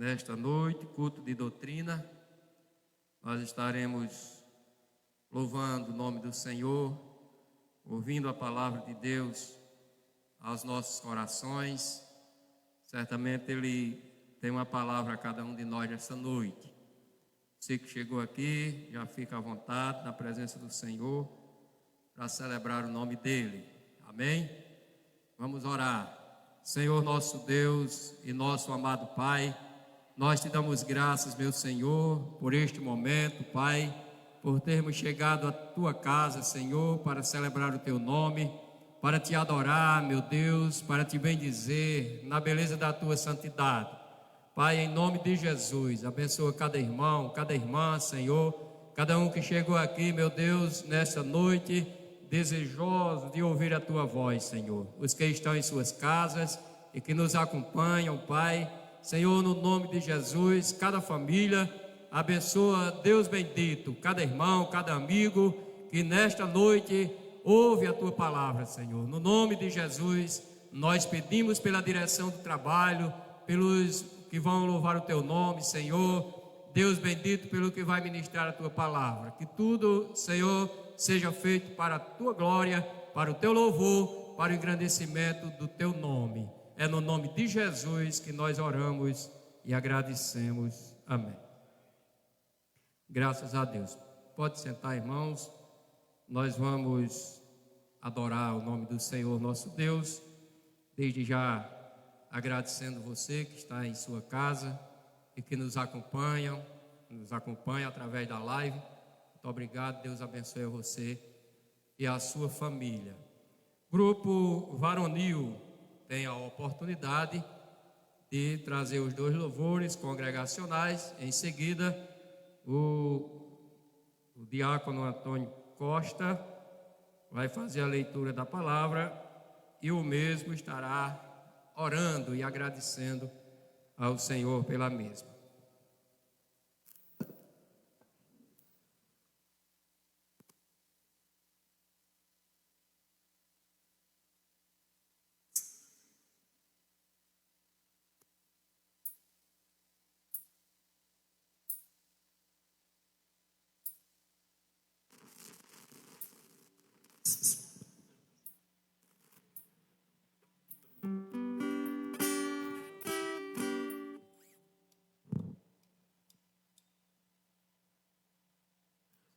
nesta noite, culto de doutrina. Nós estaremos louvando o nome do Senhor, ouvindo a palavra de Deus aos nossos corações. Certamente Ele tem uma palavra a cada um de nós nessa noite. Você que chegou aqui, já fica à vontade na presença do Senhor para celebrar o nome dEle. Amém? Vamos orar. Senhor nosso Deus e nosso amado Pai, nós te damos graças, meu Senhor, por este momento, Pai, por termos chegado à tua casa, Senhor, para celebrar o teu nome, para te adorar, meu Deus, para te bendizer na beleza da tua santidade. Pai, em nome de Jesus, abençoa cada irmão, cada irmã, Senhor, cada um que chegou aqui, meu Deus, nesta noite, desejoso de ouvir a tua voz, Senhor. Os que estão em suas casas e que nos acompanham, Pai, Senhor, no nome de Jesus, cada família, abençoa, Deus bendito, cada irmão, cada amigo que nesta noite ouve a tua palavra, Senhor. No nome de Jesus, nós pedimos pela direção do trabalho, pelos que vão louvar o teu nome, Senhor. Deus bendito, pelo que vai ministrar a tua palavra. Que tudo, Senhor, seja feito para a tua glória, para o teu louvor, para o engrandecimento do teu nome. É no nome de Jesus que nós oramos e agradecemos. Amém. Graças a Deus. Pode sentar, irmãos. Nós vamos adorar o nome do Senhor nosso Deus. Desde já agradecendo você que está em sua casa e que nos acompanha através da live. Muito obrigado, Deus abençoe você e a sua família. Grupo Varonil tem a oportunidade de trazer os dois louvores congregacionais. Em seguida, o diácono Antônio Costa vai fazer a leitura da palavra e o mesmo estará orando e agradecendo ao Senhor pela mesma.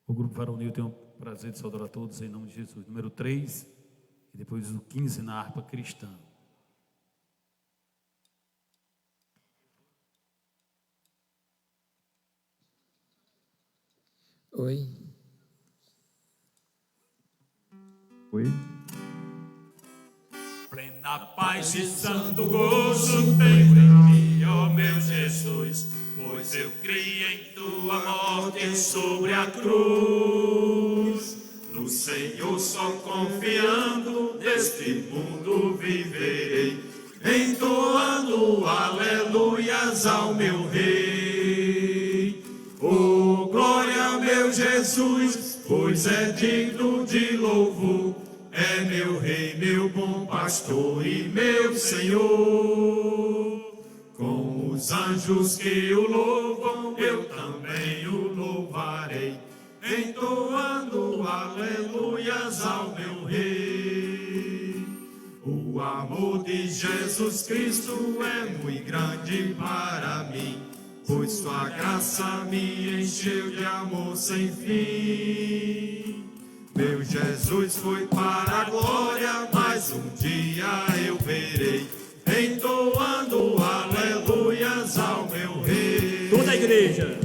O grupo Varonil tem o prazer de saudar a todos em nome de Jesus. Número 3 e depois o 15 na harpa cristã. Oi. Oi. Plena paz e santo gozo tenho em mim, ó meu Jesus, pois eu criei em tua morte sobre a cruz. No Senhor só confiando, neste mundo viverei, entoando aleluias ao meu Rei. Oh, glória, meu Jesus, pois é digno de louvor. É meu Rei, meu bom pastor e meu Senhor. Com os anjos que o louvam, eu também o louvarei, entoando aleluias ao meu Rei. O amor de Jesus Cristo é muito grande para mim, pois sua graça me encheu de amor sem fim. Meu Jesus foi para a glória, mas um dia eu verei, entoando aleluias ao meu Rei. Toda a igreja.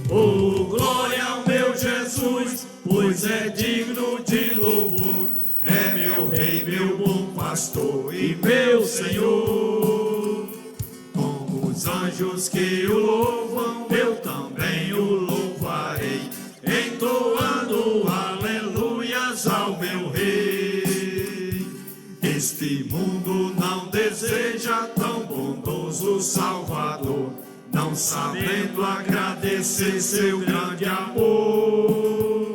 Oh, glória ao meu Jesus, pois é digno de louvor. É meu Rei, meu bom pastor e meu Senhor. Com os anjos que o louvam, eu também o louvarei, entoando aleluias ao meu Rei. Este mundo não deseja tão bondoso Salvador, não sabendo agradecer seu grande amor.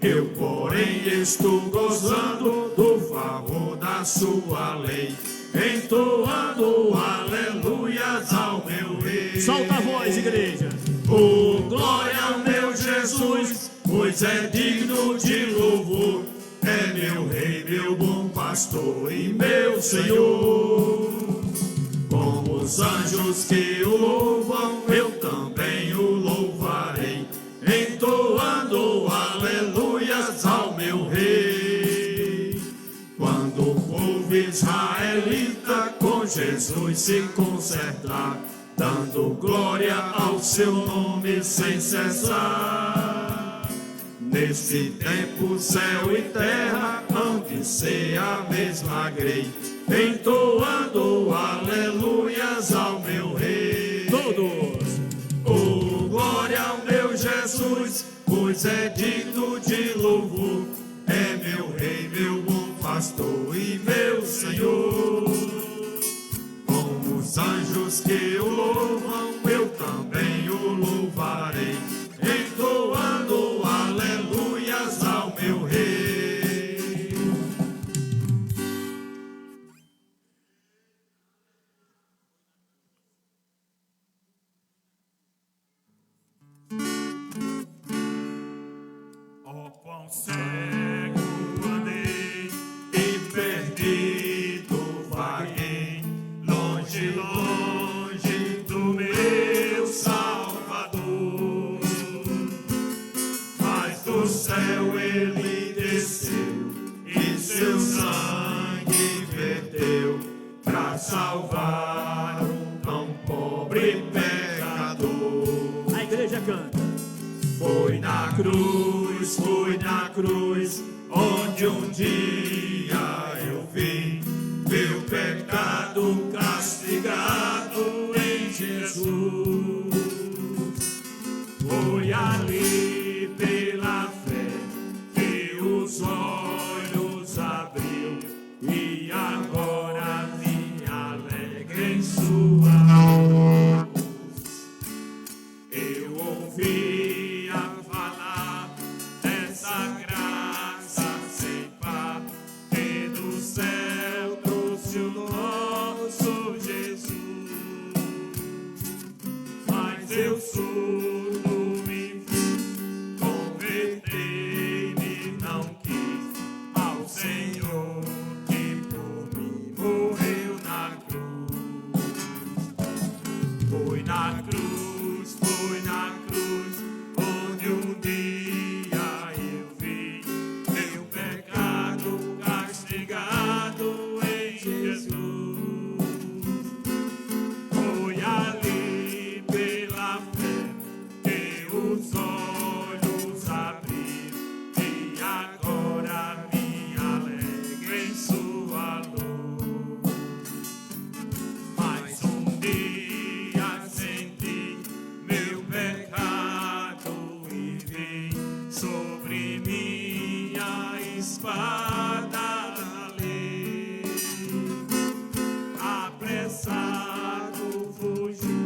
Eu, porém, estou gozando do favor da sua lei, entoando aleluias aleluias ao meu Rei. Solta a voz, igreja. Oh, glória ao meu Jesus, pois é digno de louvor. É meu Rei, meu bom pastor e meu Senhor. Como os anjos que o louvam, eu também o louvarei, entoando aleluias ao meu Rei. Quando o povo israelita com Jesus se consertar, dando glória ao seu nome sem cessar, nesse tempo céu e terra hão de ser a mesma grei, entoando aleluias ao meu Rei. Todos. Oh, glória ao meu Jesus, pois é digno de louvor. É meu Rei, meu bom pastor e meu Senhor. Como os anjos que o louvam, eu também o louvarei, entoando aleluias ao meu Rei. Oh, quão cego andei E perdido vaguei, longe, longe do meu Salvador. Mas do céu ele desceu e seu sangue verteu pra salvar um tão pobre pecador. A igreja canta. Foi na cruz, onde um dia eu vi meu pecado castigado em Jesus. Foi ali pela fé que os olhos abriu, e agora me alegro em sua luz. Eu ouvia falar dessa graça sem par, que do céu trouxe o nosso Jesus. Mas eu surdo me fiz, convertei-me, não quis ao Senhor que por mim morreu na cruz. Foi na cruz, onde um dia eu vi meu pecado castigado em Jesus. Foi ali pela fé que os olhos abriram, e agora me alegro em sua luz. Mas um dia senti meu pecado e vi sobre minha espada a lei. Apressado fugi,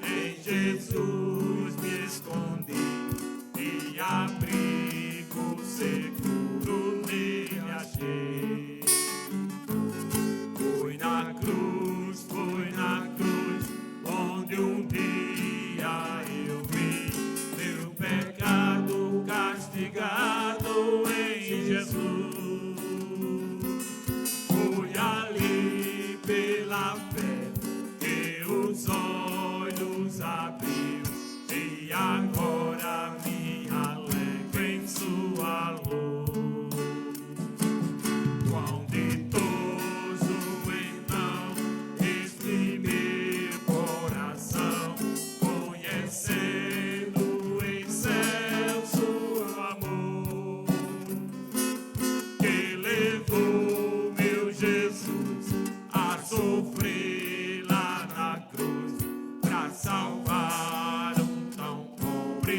em Jesus me escondi, e abrigo seguro nele achei. Foi na cruz, onde um dia eu vi meu pecado castigado em Jesus. Foi ali pela fé que os olhos abriu, e agora me alegro em sua luz. Quão ditoso então este meu coração, conhecendo em excelso amor, que levou meu Jesus a sofrer lá na cruz, pra salvar um tão pobre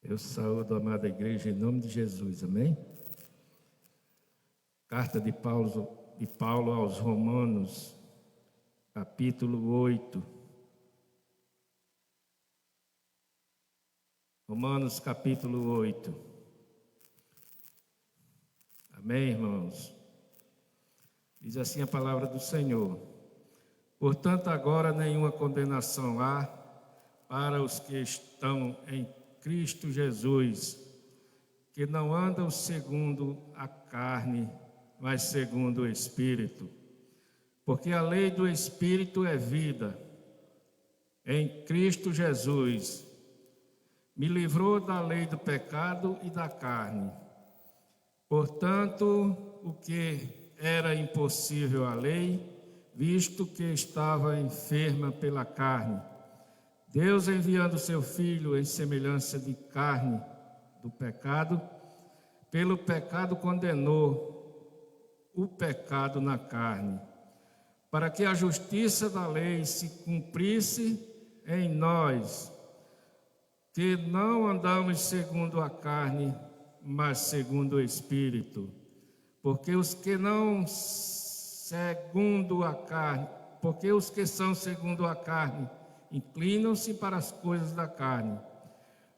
Eu saúdo a amada igreja em nome de Jesus, amém? Carta de Paulo aos Romanos, capítulo 8. Romanos, capítulo 8. Amém, irmãos? Diz assim a palavra do Senhor. Portanto, agora nenhuma condenação há para os que estão em Cristo Jesus, que não andam segundo a carne, mas segundo o Espírito. Porque a lei do Espírito é vida. Em Cristo Jesus me livrou da lei do pecado e da carne. Portanto, o que era impossível à lei, visto que estava enferma pela carne, Deus, enviando seu Filho em semelhança de carne do pecado, pelo pecado condenou o pecado na carne, para que a justiça da lei se cumprisse em nós, que não andamos segundo a carne, mas segundo o Espírito. Porque os que são segundo a carne, inclinam-se para as coisas da carne,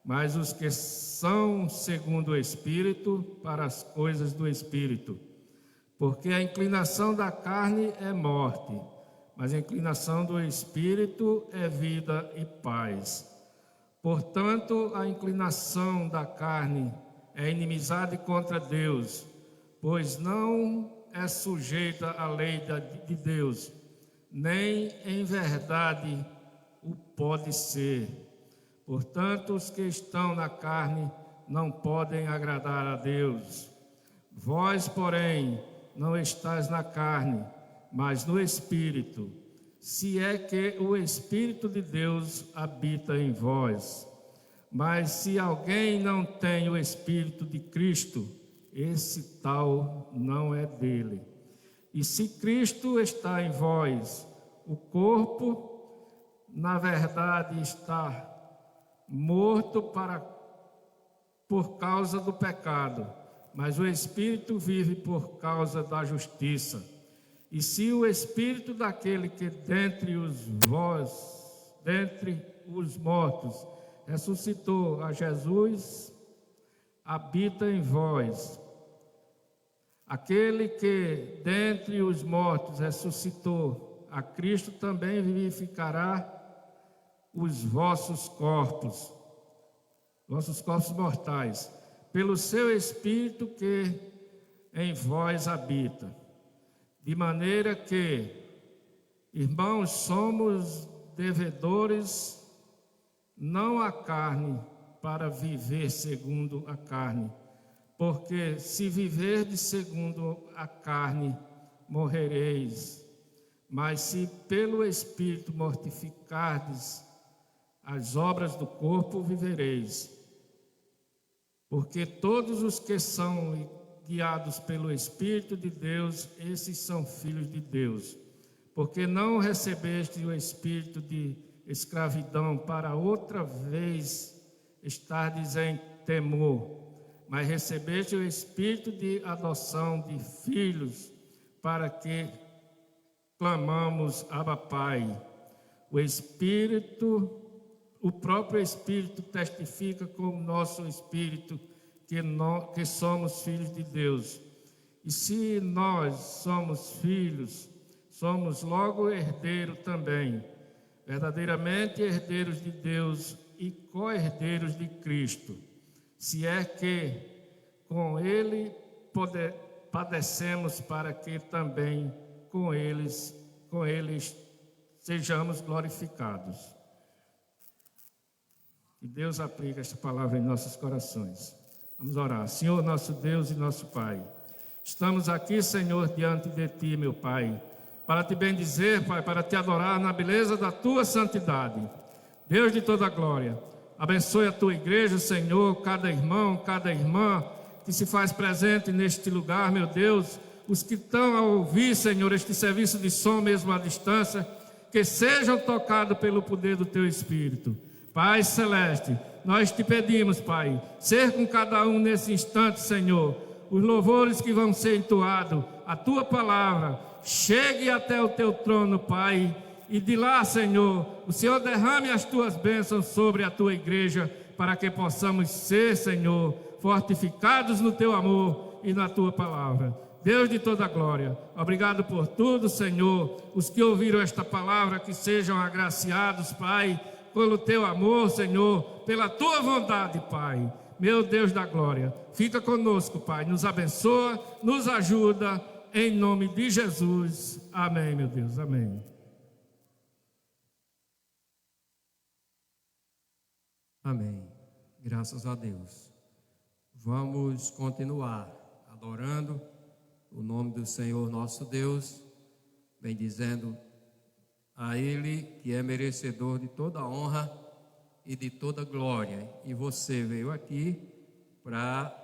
mas os que são segundo o Espírito, para as coisas do Espírito. Porque a inclinação da carne é morte, mas a inclinação do Espírito é vida e paz. Portanto, a inclinação da carne é inimizade contra Deus, pois não é sujeita à lei de Deus, nem em verdade o pode ser. Portanto, os que estão na carne não podem agradar a Deus. Vós, porém, não estáis na carne, mas no Espírito, se é que o Espírito de Deus habita em vós. Mas se alguém não tem o Espírito de Cristo, esse tal não é dele. E se Cristo está em vós, o corpo, na verdade, está morto por causa do pecado, mas o Espírito vive por causa da justiça. E se o Espírito daquele que dentre os mortos ressuscitou a Jesus, habita em vós, aquele que dentre os mortos ressuscitou a Cristo também vivificará os vossos corpos mortais, pelo seu Espírito que em vós habita. De maneira que, irmãos, somos devedores, não à carne, para viver segundo a carne. Porque se viverdes segundo a carne, morrereis. Mas se pelo Espírito mortificardes as obras do corpo, vivereis. Porque todos os que são guiados pelo Espírito de Deus, esses são filhos de Deus. Porque não recebeste o espírito de escravidão para outra vez estardes em temor, mas recebeste o espírito de adoção de filhos, para que clamamos Abba Pai. O próprio Espírito testifica com o nosso espírito que somos filhos de Deus. E se nós somos filhos, somos logo herdeiros também, verdadeiramente herdeiros de Deus e co-herdeiros de Cristo, se é que com Ele padecemos, para que também com eles sejamos glorificados. Que Deus aplique esta palavra em nossos corações. Vamos orar. Senhor, nosso Deus e nosso Pai, estamos aqui, Senhor, diante de Ti, meu Pai, para Te bendizer, Pai, para Te adorar na beleza da Tua santidade. Deus de toda glória, abençoe a Tua igreja, Senhor, cada irmão, cada irmã que se faz presente neste lugar, meu Deus, os que estão a ouvir, Senhor, este serviço de som mesmo à distância, que sejam tocados pelo poder do Teu Espírito. Pai Celeste, nós te pedimos, Pai, ser com cada um nesse instante, Senhor, os louvores que vão ser entoados, a tua palavra, chegue até o teu trono, Pai, e de lá, Senhor, o Senhor derrame as tuas bênçãos sobre a tua igreja, para que possamos ser, Senhor, fortificados no teu amor e na tua palavra. Deus de toda glória, obrigado por tudo, Senhor. Os que ouviram esta palavra, que sejam agraciados, Pai, pelo teu amor, Senhor, pela tua vontade, Pai. Meu Deus da glória, fica conosco, Pai, nos abençoa, nos ajuda, em nome de Jesus. Amém, meu Deus, amém. Amém. Graças a Deus. Vamos continuar adorando o nome do Senhor nosso Deus, bendizendo a Ele que é merecedor de toda honra e de toda glória. E você veio aqui para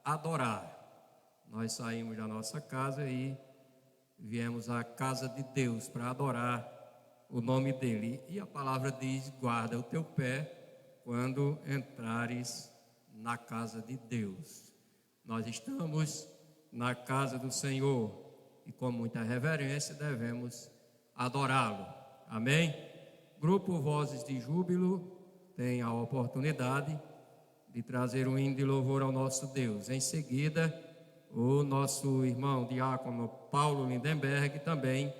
adorar. Nós saímos da nossa casa e viemos à casa de Deus para adorar o nome dEle. E a palavra diz: guarda o teu pé quando entrares na casa de Deus. Nós estamos na casa do Senhor e com muita reverência devemos adorá-lo. Amém? Grupo Vozes de Júbilo tem a oportunidade de trazer um hino de louvor ao nosso Deus. Em seguida, o nosso irmão diácono Paulo Lindenberg também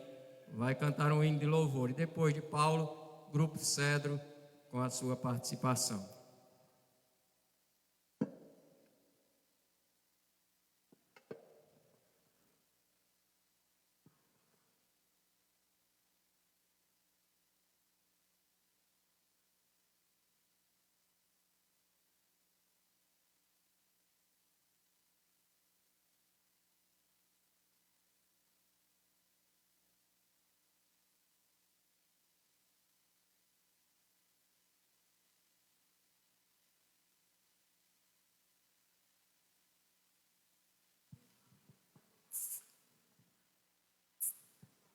vai cantar um hino de louvor. E depois de Paulo, Grupo Cedro com a sua participação.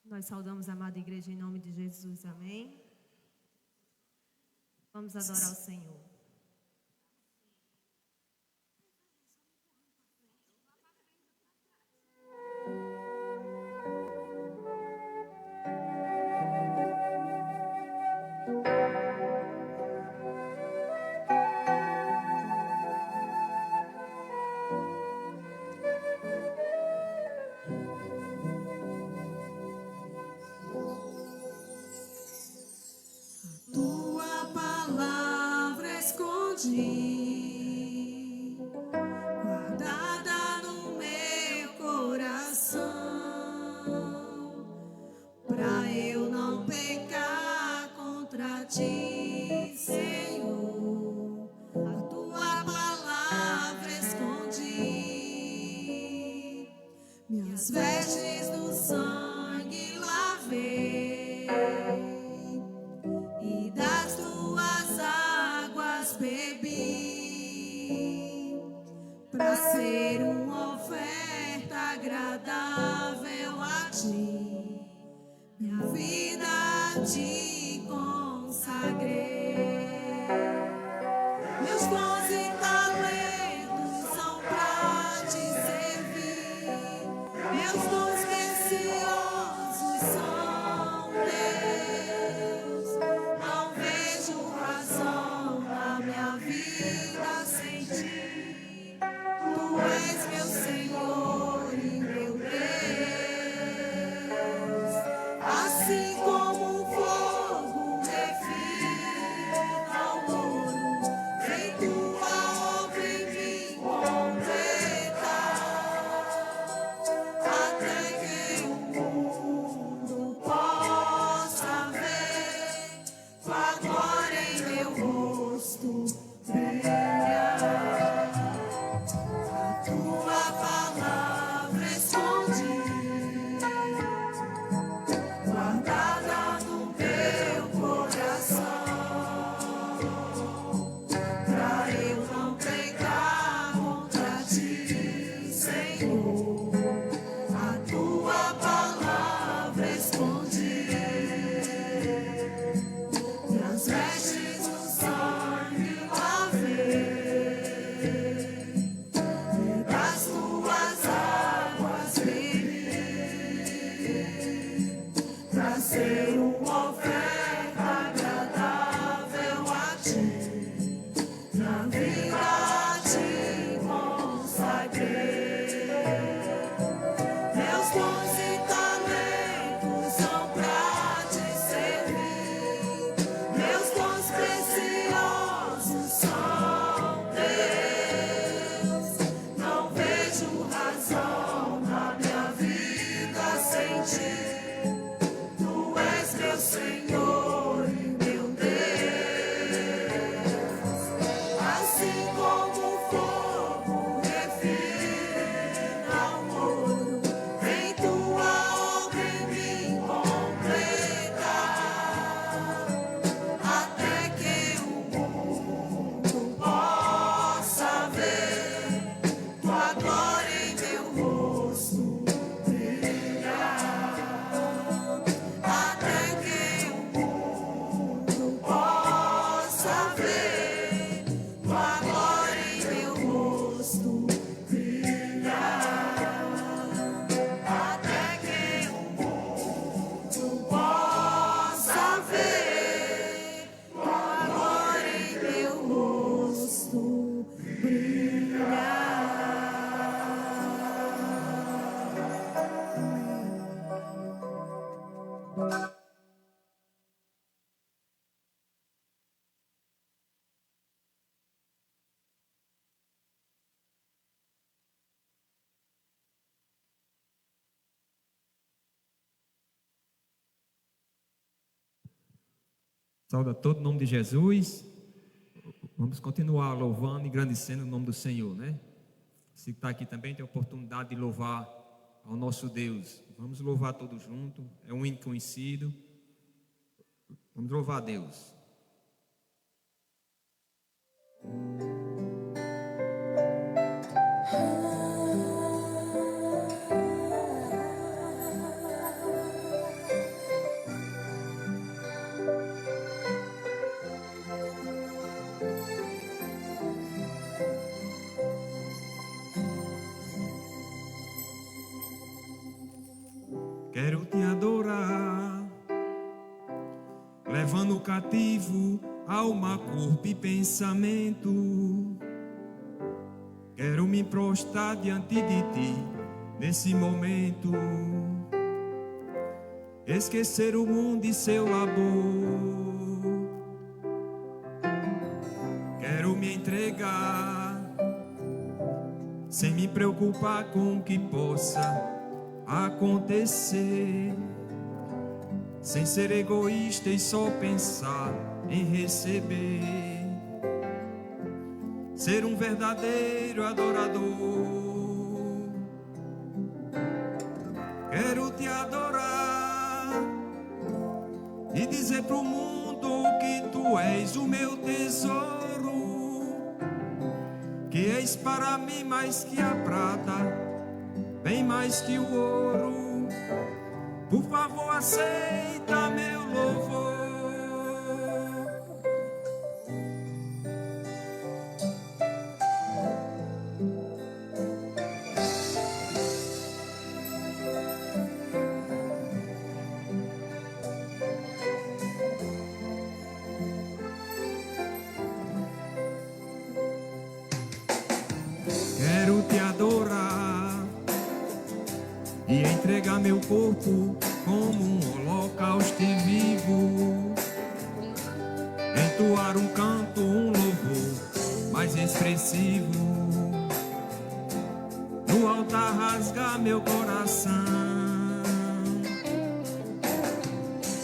Nós saudamos a amada igreja em nome de Jesus, amém? Vamos adorar o Senhor. Guardada no meu coração, pra eu não pecar contra ti, Senhor. A tua palavra escondi, minhas vestes no sangue lavei, e das tuas águas bebi, pra ser uma oferta agradável a ti, minha vida a ti consagrei. Meus dons e talentos são pra te servir, meus dons preciosos são teus. Não vejo razão na minha vida sem ti. Tu és meu Senhor e meu Deus. Assim como um fogo refina Saúde a todo, em nome de Jesus. Vamos continuar louvando e engrandecendo o nome do Senhor, né? Se está aqui também tem a oportunidade de louvar ao nosso Deus. Vamos louvar todos juntos. É um hino conhecido. Vamos louvar a Deus. Quero te adorar, levando cativo alma, corpo e pensamento. Quero me prostrar diante de ti nesse momento, esquecer o mundo e seu labor. Quero me entregar, sem me preocupar com o que possa acontecer, sem ser egoísta e só pensar em receber, ser um verdadeiro adorador. Quero te adorar e dizer pro mundo que tu és o meu tesouro, que és para mim mais que a prata, bem mais que o ouro. Por favor, aceita meu louvor. Quero te adorar e entregar meu corpo como um holocausto vivo, entoar um canto, um louvor mais expressivo, no altar rasgar meu coração.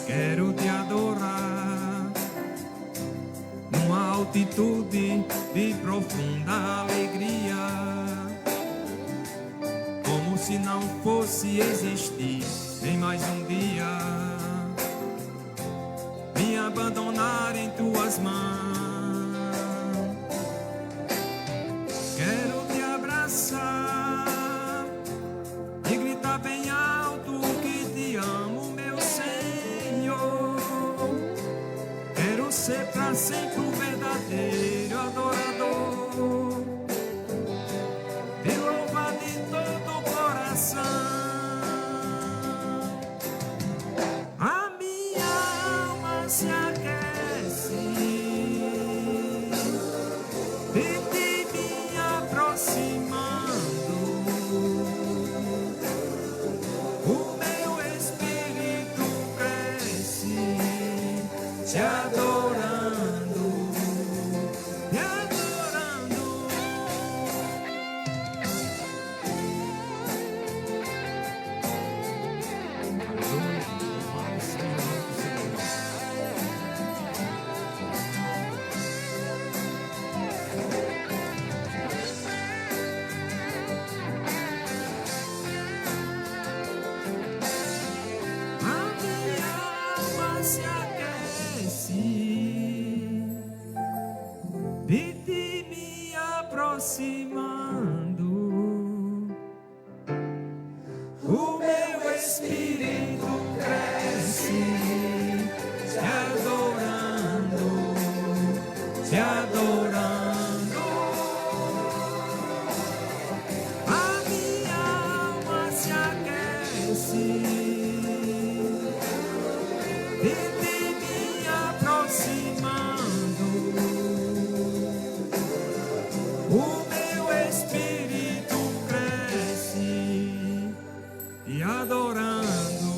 Quero te adorar numa altitude de profunda alegria, como se não fosse existir em mais um dia, me abandonar em tuas mãos. Quero te abraçar e gritar bem alto que te amo, meu Senhor. Quero ser pra sempre um verdadeiro adorador, te louvar de todo o coração. A minha alma se aquece de ti me aproximando, o meu espírito cresce te adorando, te adorando. A minha alma se aquece de ti me aproximando, o meu espírito cresce te adorando, te adorando. A minha alma se aquece de ti me aproximando, o meu espírito cresce te adorando,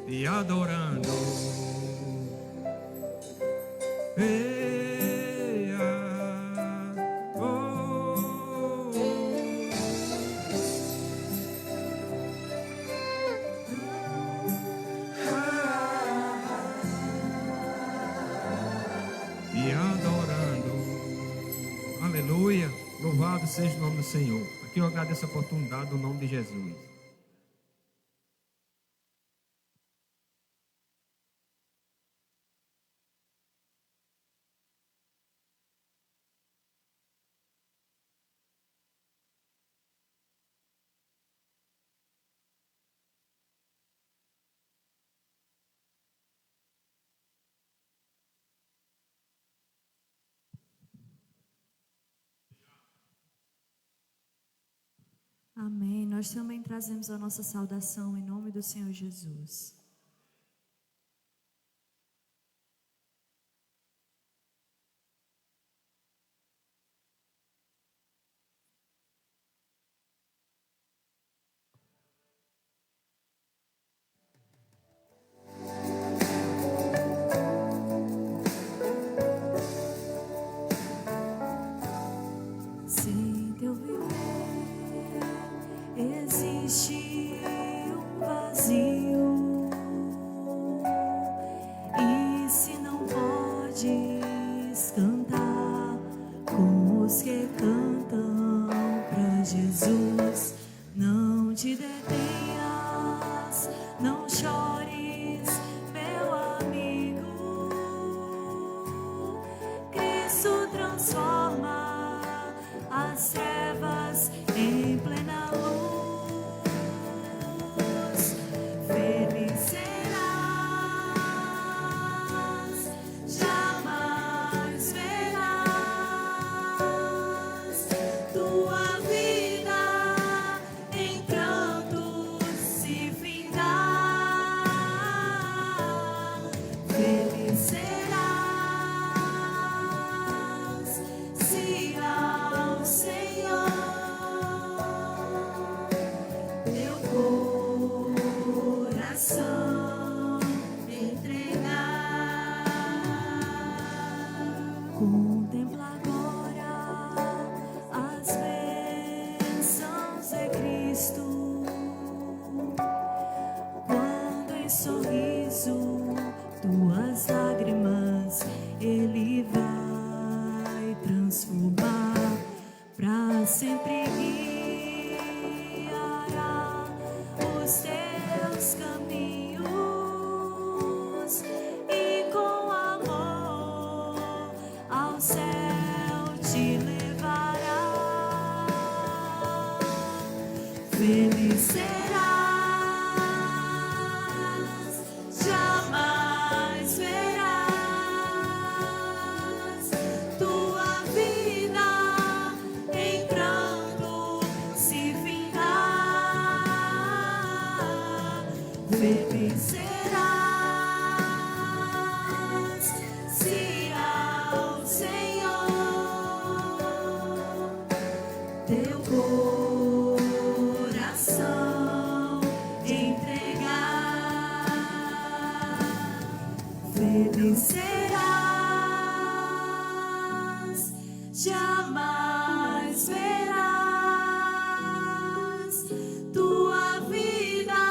te adorando. Ei, ah, oh, aleluia. Louvado seja o nome do Senhor. Aqui eu agradeço essa oportunidade no nome de Jesus. Amém. Nós também trazemos a nossa saudação em nome do Senhor Jesus. Sem teu viver existe um vazio, e se não podes cantar com os que cantam pra Jesus, não te detenhas, não chores, meu amigo. Cristo transforma as trevas em plena luz. Feliz serás, jamais verás tua vida em pranto se findar. Feliz serás, se ao Senhor teu coração entregar. Contempla agora as bênçãos de Cristo, quando em sorriso tuas lágrimas Ele vai transformar, pra sempre guiará os teus caminhos e com amor ao céu te levará. Feliz serás, jamais verás tua vida em pranto se findar. Feliz serás, se ao Senhor teu coração entregar. Feliz serás, jamais verás tua vida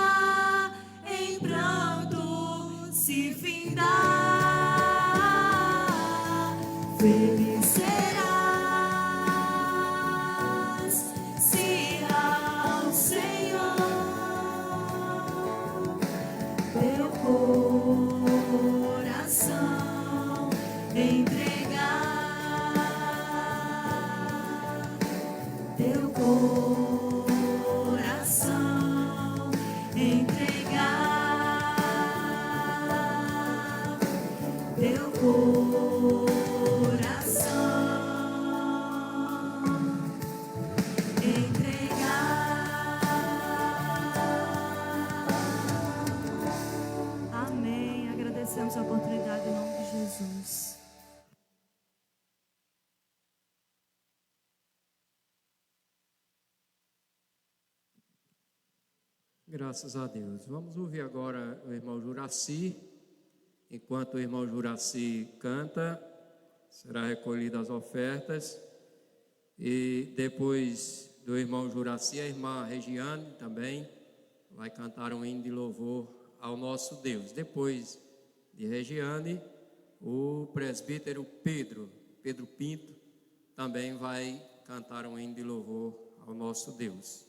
em pranto se findar. Feliz serás, se ao Senhor teu coração entregar. Teu coração entregar. Teu coração entregar. Amém. Agradecemos a oportunidade em nome de Jesus. Graças a Deus. Vamos ouvir agora o irmão Juraci. Enquanto o irmão Juraci canta, será recolhidas as ofertas. E depois do irmão Juraci, a irmã Regiane também vai cantar um hino de louvor ao nosso Deus. Depois de Regiane, o presbítero Pedro Pinto também vai cantar um hino de louvor ao nosso Deus.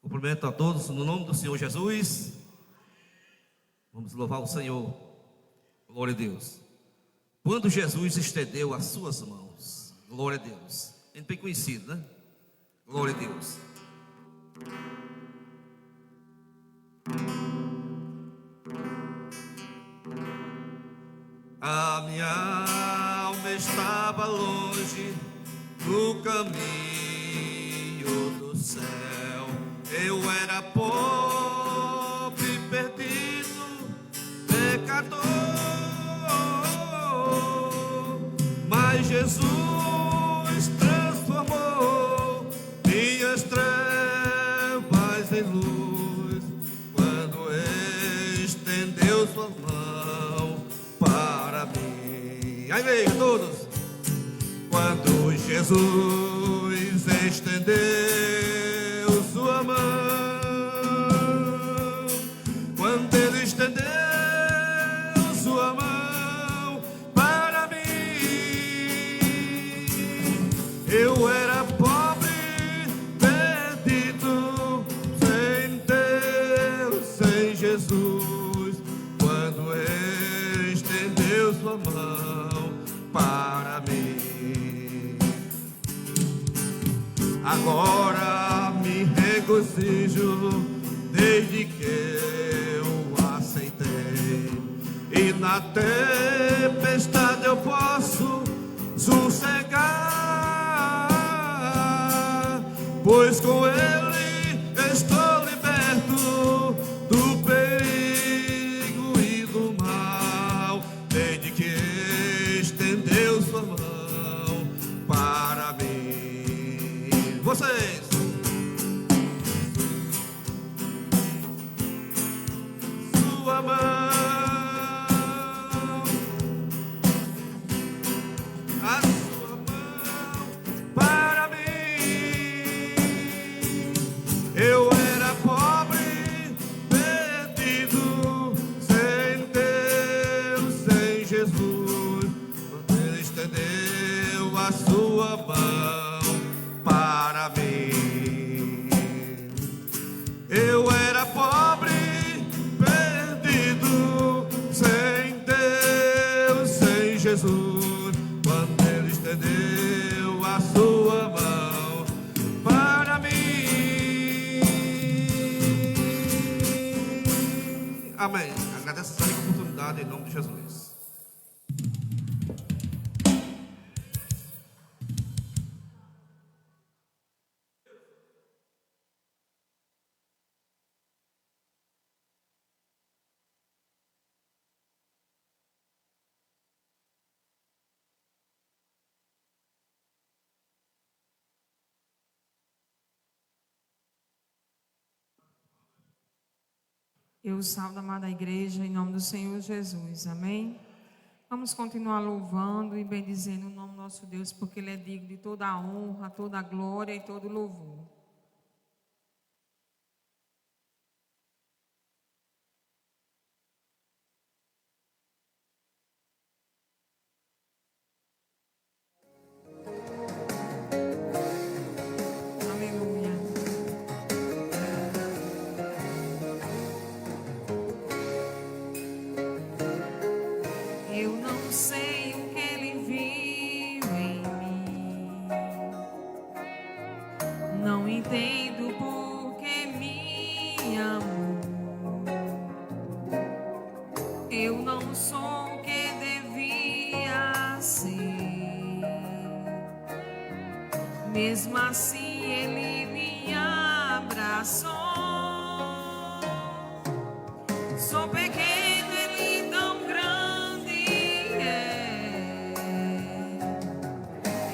Cumprimento a todos no nome do Senhor Jesus. Vamos louvar o Senhor. Glória a Deus. Quando Jesus estendeu as suas mãos, glória a Deus. É bem conhecido, né? Glória a Deus. A minha alma estava longe do caminho do céu. Eu era pobre, perdido, pecador, mas Jesus transformou minhas trevas em luz, quando estendeu sua mão para mim. Aí vem todos. Quando Jesus estendeu sua mão, quando ele estendeu sua mão para mim, eu era pobre, perdido, sem Deus, sem Jesus, quando ele estendeu sua mão para mim. Agora me regozijo desde que eu aceitei, e na tempestade eu posso sossegar, pois com ele estou liberto do perigo e do mal, desde que estendeu sua mão para mim. Vocês. Sua mão, a sua mão para mim. Eu era pobre, perdido, sem Deus, sem Jesus, quando ele estendeu a sua mão para mim. Eu era pobre, perdido, sem Deus, sem Jesus, quando ele estendeu a sua mão para mim. Amém. Agradeço essa oportunidade em nome de Jesus. Eu salvo a amada igreja em nome do Senhor Jesus, amém? Vamos continuar louvando e bendizendo o nome do nosso Deus, porque Ele é digno de toda a honra, toda a glória e todo o louvor. Eu não sei o que ele viu em mim, não entendo por que me amou. Eu não sou o que devia ser, mesmo assim ele me abraçou. Sou pequeno, ele tão grande é.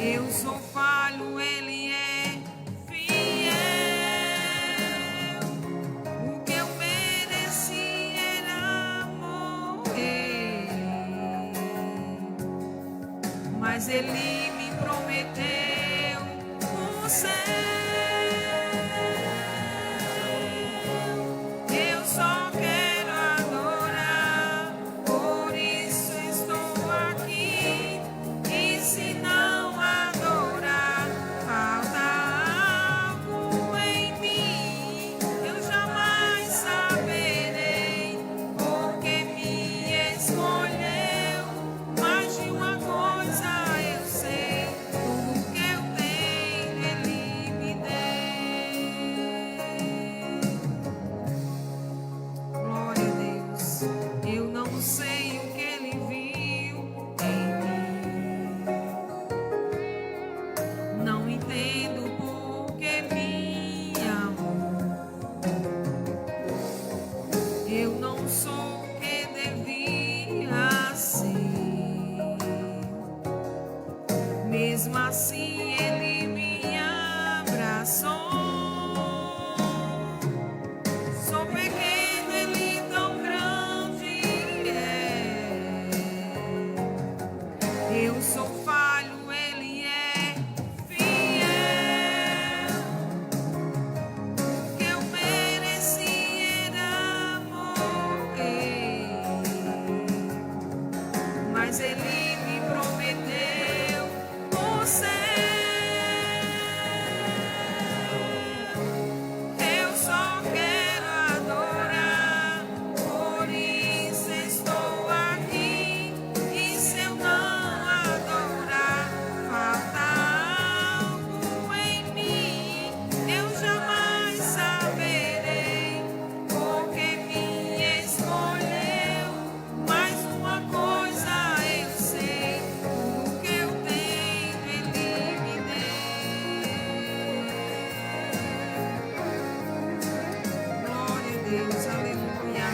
Eu sou falho, ele é fiel. O que eu mereci era morrer, mas ele me prometeu o céu. Deus. Aleluia.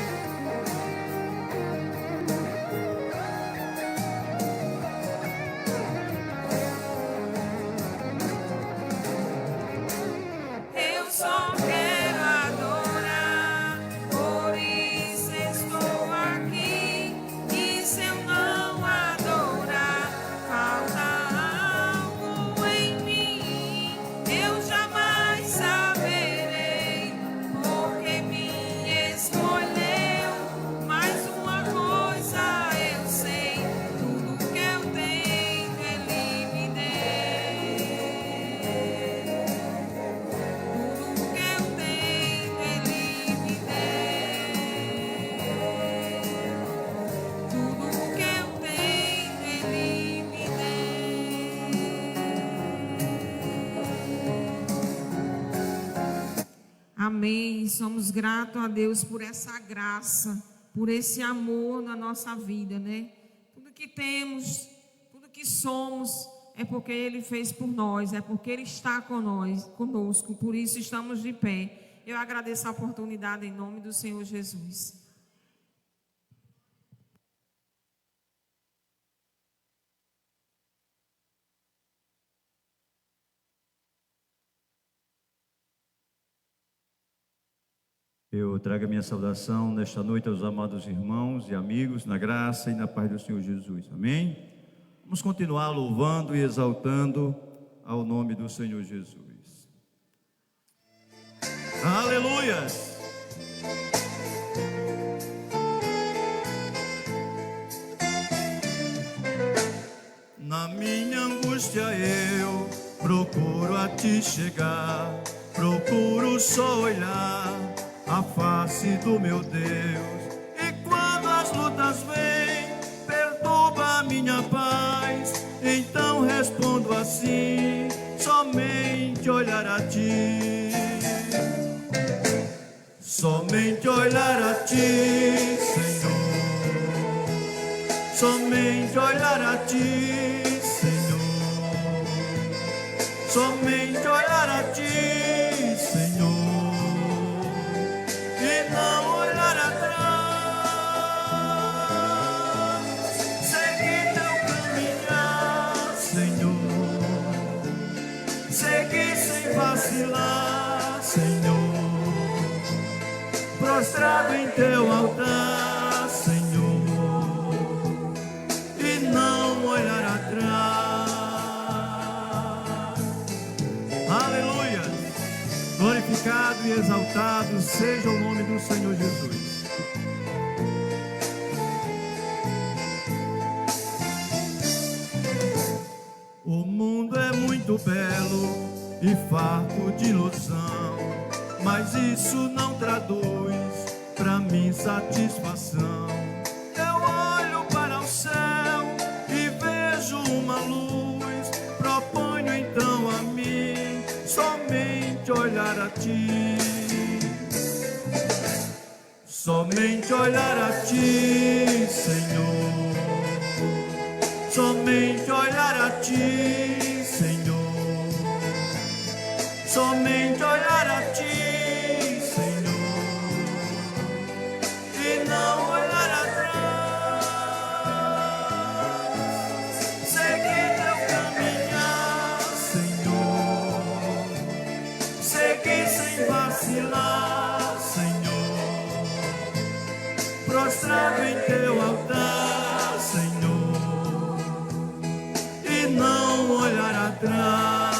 Eu só quero adorar, por isso estou aqui. E se eu não adorar, falta algo em mim. Eu jamais saberei, porque me escolheu. Mas uma coisa eu sei, tudo que eu tenho Ele me deu. Tudo que eu tenho Ele me deu. Tudo que eu tenho Ele me deu. Amém. Somos gratos a Deus por essa graça, por esse amor na nossa vida, né? Tudo que temos, tudo que somos, é porque Ele fez por nós, é porque Ele está conosco, por isso estamos de pé. Eu agradeço a oportunidade em nome do Senhor Jesus. Eu trago a minha saudação nesta noite aos amados irmãos e amigos, na graça e na paz do Senhor Jesus. Amém? Vamos continuar louvando e exaltando ao nome do Senhor Jesus. Aleluias! Na minha angústia eu procuro a ti chegar, procuro só olhar a face do meu Deus. E quando as lutas vêm, perturba a minha paz, então respondo assim: somente olhar a ti, somente olhar a ti, Senhor, somente olhar a ti, Senhor, somente olhar a ti, Senhor, e não olhar atrás, seguir teu caminhar, Senhor, seguir sem vacilar, Senhor, prostrado em teu altar, Senhor, e não olhar atrás. Aleluia! Glorificado e exaltado seja o nome do Senhor Jesus. O mundo é muito belo e farto de ilusão, mas isso não traduz pra mim satisfação. Eu olho para o céu e vejo uma luz, proponho então a mim somente olhar a ti, somente olhar a ti, Senhor, somente olhar a ti, Senhor, somente olhar a ti, Senhor, e não olhar atrás, seguir teu caminhar, Senhor, seguir sem vacilar, Senhor, prostrado em teu altar, Senhor, e não olhar atrás.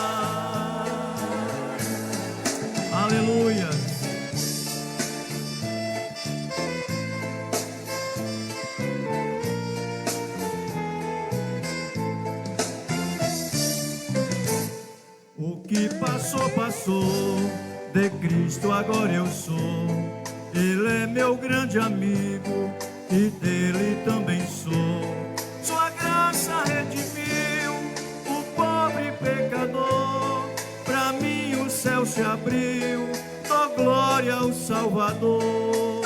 Aleluia. O que passou, passou, de Cristo agora eu sou. Ele é meu grande amigo e dele também sou. Sua graça redimiu o pobre pecador, pra mim o céu se abriu, dou glória ao Salvador.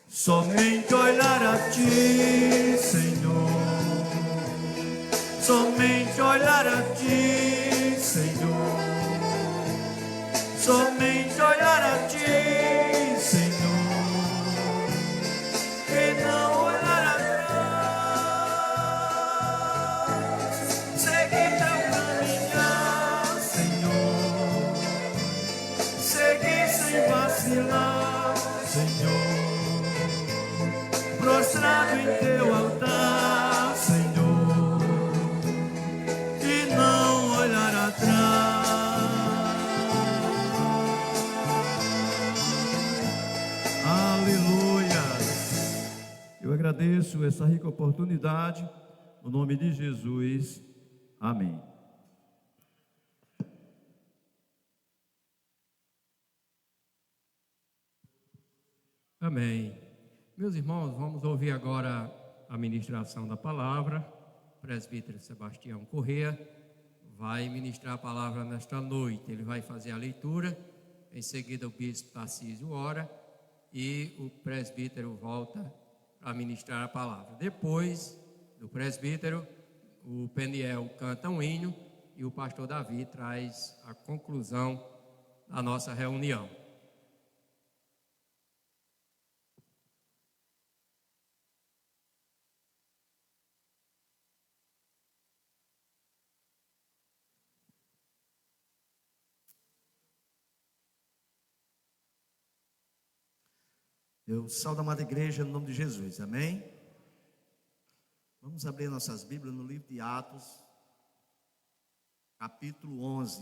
Somente olhar a ti, Senhor, somente olhar a ti, Senhor, somente olhar a ti, Senhor, e não olhar atrás, seguir teu caminhar, Senhor, seguir sem vacilar, Senhor, prostrado em teu altar, Senhor, e não olhar atrás. Aleluia. Eu agradeço essa rica oportunidade, no nome de Jesus. Amém. Amém. Meus irmãos, vamos ouvir agora a ministração da palavra. O presbítero Sebastião Corrêa vai ministrar a palavra nesta noite. Ele vai fazer a leitura, em seguida o bispo Tarcísio ora e o presbítero volta para ministrar a palavra. Depois do presbítero, o Peniel canta um hino e o pastor Davi traz a conclusão da nossa reunião. Eu saúdo a amada igreja no nome de Jesus, amém? Vamos abrir nossas Bíblias no livro de Atos, capítulo 11.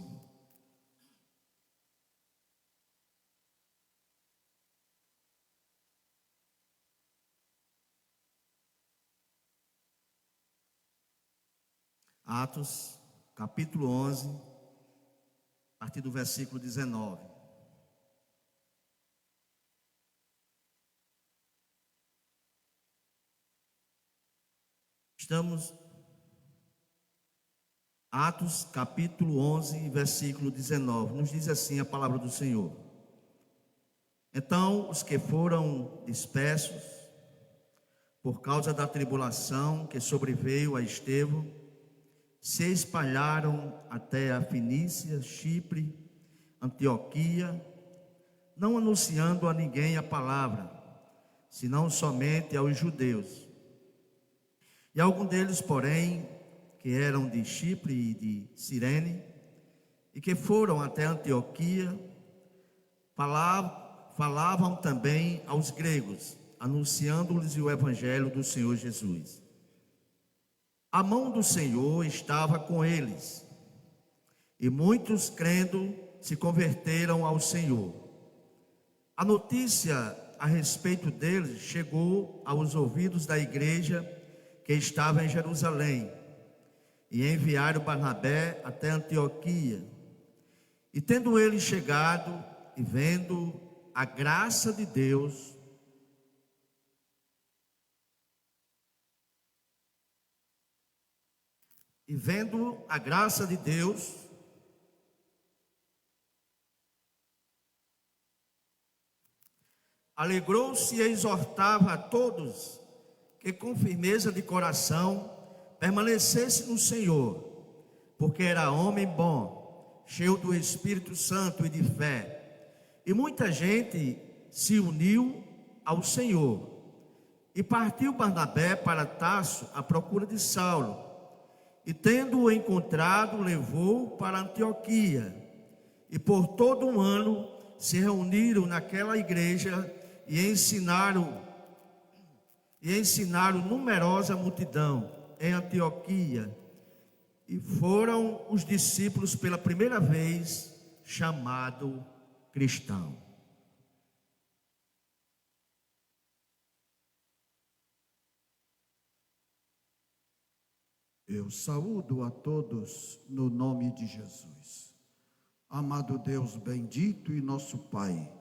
Atos, capítulo 11, a partir do versículo 19. Estamos, Atos capítulo 11, versículo 19, nos diz assim a palavra do Senhor. Então os que foram dispersos por causa da tribulação que sobreveio a Estevão, se espalharam até a Fenícia, Chipre, Antioquia, não anunciando a ninguém a palavra, senão somente aos judeus. E alguns deles, porém, que eram de Chipre e de Cirene, e que foram até Antioquia, falavam também aos gregos, anunciando-lhes o evangelho do Senhor Jesus. A mão do Senhor estava com eles, e muitos, crendo, se converteram ao Senhor. A notícia a respeito deles chegou aos ouvidos da igreja que estava em Jerusalém, e enviaram Barnabé até Antioquia. E tendo ele chegado e vendo a graça de Deus, alegrou-se e exortava a todos que com firmeza de coração permanecesse no Senhor, porque era homem bom, cheio do Espírito Santo e de fé. E muita gente se uniu ao Senhor. E partiu Barnabé para Tarso à procura de Saulo. E tendo-o encontrado, levou para Antioquia. E por todo um ano se reuniram naquela igreja e ensinaram numerosa multidão em Antioquia, e foram os discípulos pela primeira vez chamados cristãos. Eu saúdo a todos no nome de Jesus. Amado Deus bendito e nosso Pai,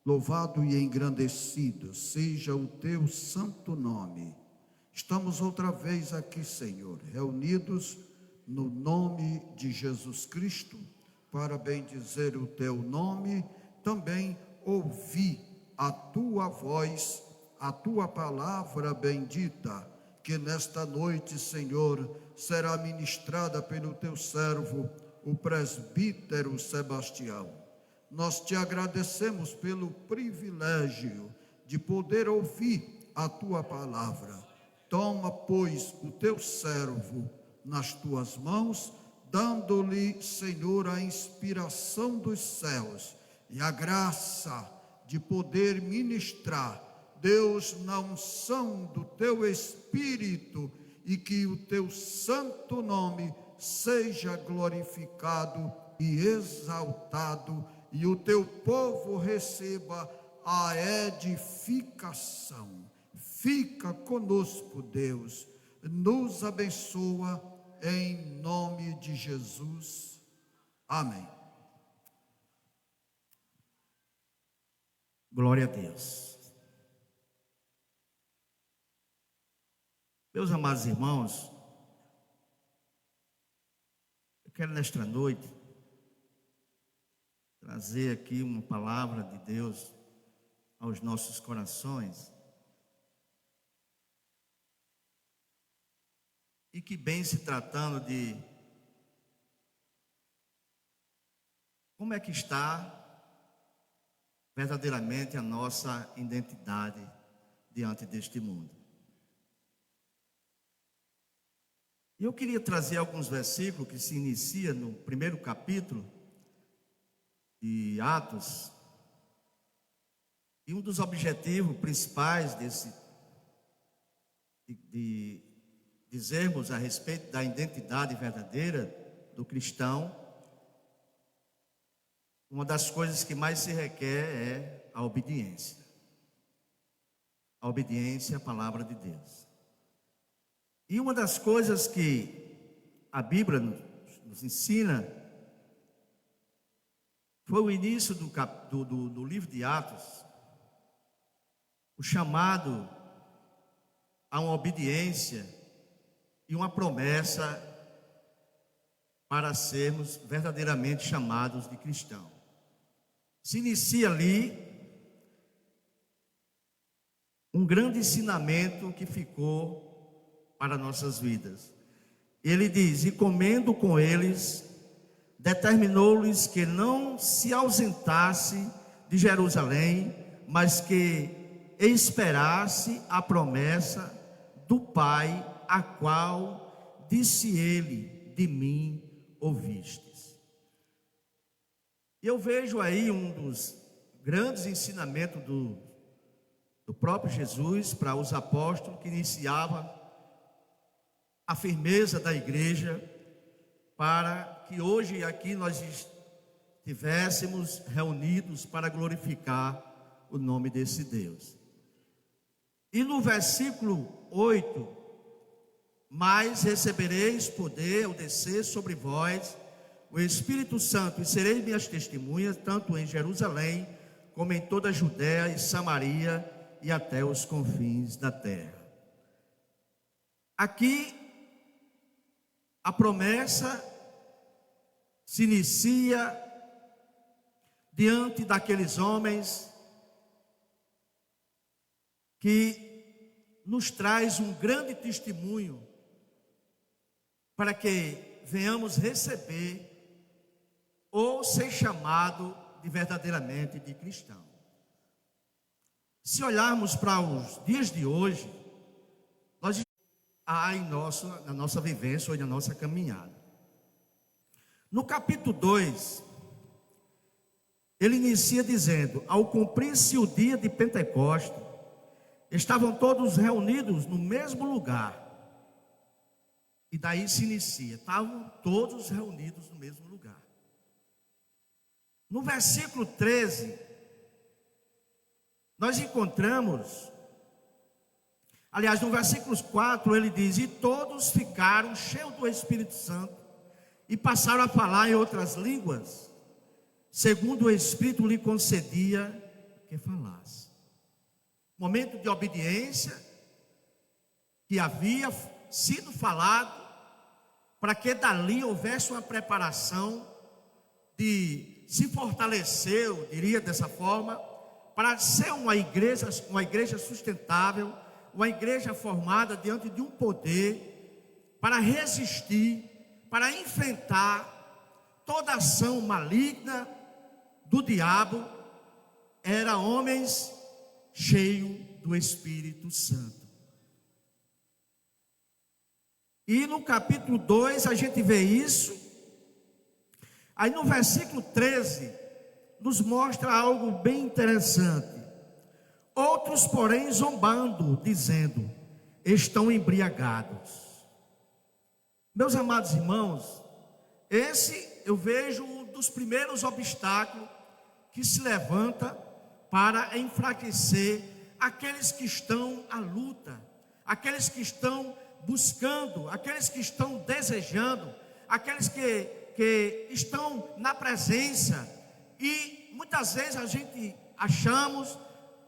louvado e engrandecido seja o teu santo nome. Estamos outra vez aqui, Senhor, reunidos no nome de Jesus Cristo, para bendizer o teu nome, também ouvir a tua voz, a tua palavra bendita, que nesta noite, Senhor, será ministrada pelo teu servo, o presbítero Sebastião. nós te agradecemos pelo privilégio de poder ouvir a tua palavra. Toma, pois, o teu servo nas tuas mãos, dando-lhe, Senhor, a inspiração dos céus e a graça de poder ministrar, Deus, na unção do teu Espírito, e que o teu santo nome seja glorificado e exaltado, e o teu povo receba a edificação. Fica conosco, Deus, nos abençoa em nome de Jesus. Amém. Glória a Deus. Meus amados irmãos, eu quero nesta noite trazer aqui uma palavra de Deus aos nossos corações. E que, bem se tratando de como é que está verdadeiramente a nossa identidade diante deste mundo. E eu queria trazer alguns versículos que se inicia no primeiro capítulo de Atos. E um dos objetivos principais de dizermos a respeito da identidade verdadeira do cristão, uma das coisas que mais se requer é a obediência. A obediência à palavra de Deus. E uma das coisas que a Bíblia nos ensina foi o início do livro de Atos, o chamado a uma obediência e uma promessa para sermos verdadeiramente chamados de cristãos. Se inicia ali um grande ensinamento que ficou para nossas vidas. Ele diz: e comendo com eles, determinou-lhes que não se ausentasse de Jerusalém, mas que esperasse a promessa do Pai, a qual disse ele: de mim ouvistes. Eu vejo aí um dos grandes ensinamentos do próprio Jesus para os apóstolos, que iniciava a firmeza da igreja, para que hoje aqui nós estivéssemos reunidos para glorificar o nome desse Deus. E no versículo 8, mas recebereis poder ao descer sobre vós o Espírito Santo, e sereis minhas testemunhas, tanto em Jerusalém, como em toda a Judéia e Samaria, e até os confins da terra. Aqui, a promessa se inicia diante daqueles homens que nos traz um grande testemunho para que venhamos receber ou ser chamado de verdadeiramente de cristão. Se olharmos para os dias de hoje, nós há na nossa vivência ou na nossa caminhada. No capítulo 2, ele inicia dizendo: ao cumprir-se o dia de Pentecostes, estavam todos reunidos no mesmo lugar. E daí se inicia: estavam todos reunidos no mesmo lugar. No versículo 13, nós encontramos, aliás, no versículo 4, ele diz: e todos ficaram cheios do Espírito Santo e passaram a falar em outras línguas, segundo o Espírito lhe concedia que falasse. Momento de obediência que havia sido falado, para que dali houvesse uma preparação de se fortalecer, eu diria dessa forma, para ser uma igreja sustentável, uma igreja formada diante de um poder para resistir, para enfrentar toda ação maligna do diabo eram homens cheios do Espírito Santo. E no capítulo 2 a gente vê isso. Aí no versículo 13 nos mostra algo bem interessante. Outros, porém, zombando, dizendo: estão embriagados. Meus amados irmãos, esse eu vejo um dos primeiros obstáculos que se levanta para enfraquecer aqueles que estão à luta, aqueles que estão buscando, aqueles que estão desejando, aqueles que estão na presença. E muitas vezes a gente achamos,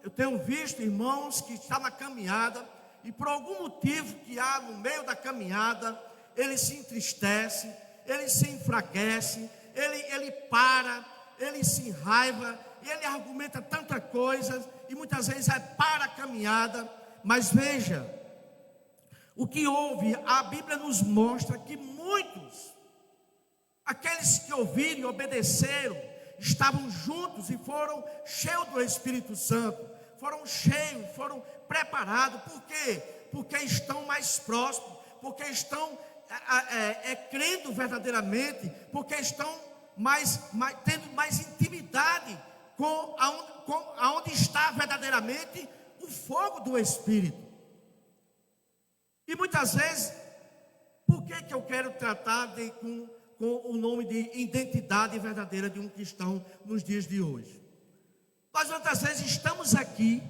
eu tenho visto irmãos que estão na caminhada e por algum motivo que há no meio da caminhada, ele se entristece, ele se enfraquece, ele para, ele se enraiva, ele argumenta tanta coisa e muitas vezes para a caminhada. Mas veja, o que houve, a Bíblia nos mostra que muitos, aqueles que ouviram e obedeceram, estavam juntos e foram cheios do Espírito Santo, foram cheios, foram preparados. Por quê? Porque estão mais próximos, porque estão crendo verdadeiramente, porque estão tendo mais intimidade com aonde está verdadeiramente o fogo do Espírito. E muitas vezes, por que eu quero tratar com o nome de identidade verdadeira de um cristão nos dias de hoje? Nós muitas vezes estamos aqui,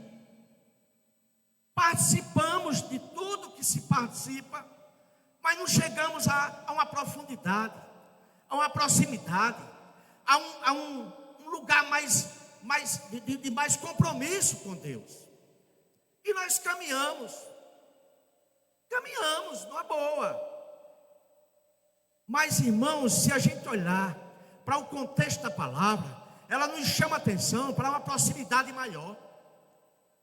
participamos de tudo que se participa, mas não chegamos a uma profundidade, a uma proximidade, a um lugar de mais compromisso com Deus. E nós caminhamos numa boa. Mas, irmãos, se a gente olhar para o contexto da palavra, ela nos chama atenção para uma proximidade maior.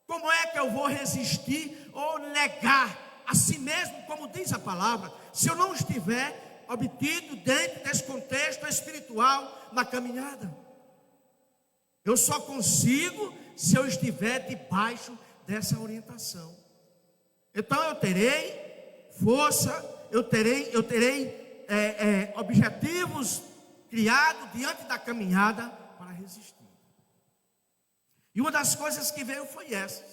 Como é que eu vou resistir ou negar a si mesmo, como diz a palavra, se eu não estiver obtido dentro desse contexto espiritual na caminhada? Eu só consigo se eu estiver debaixo dessa orientação. Então eu terei força, eu terei objetivos criados diante da caminhada para resistir. E uma das coisas que veio foi essa.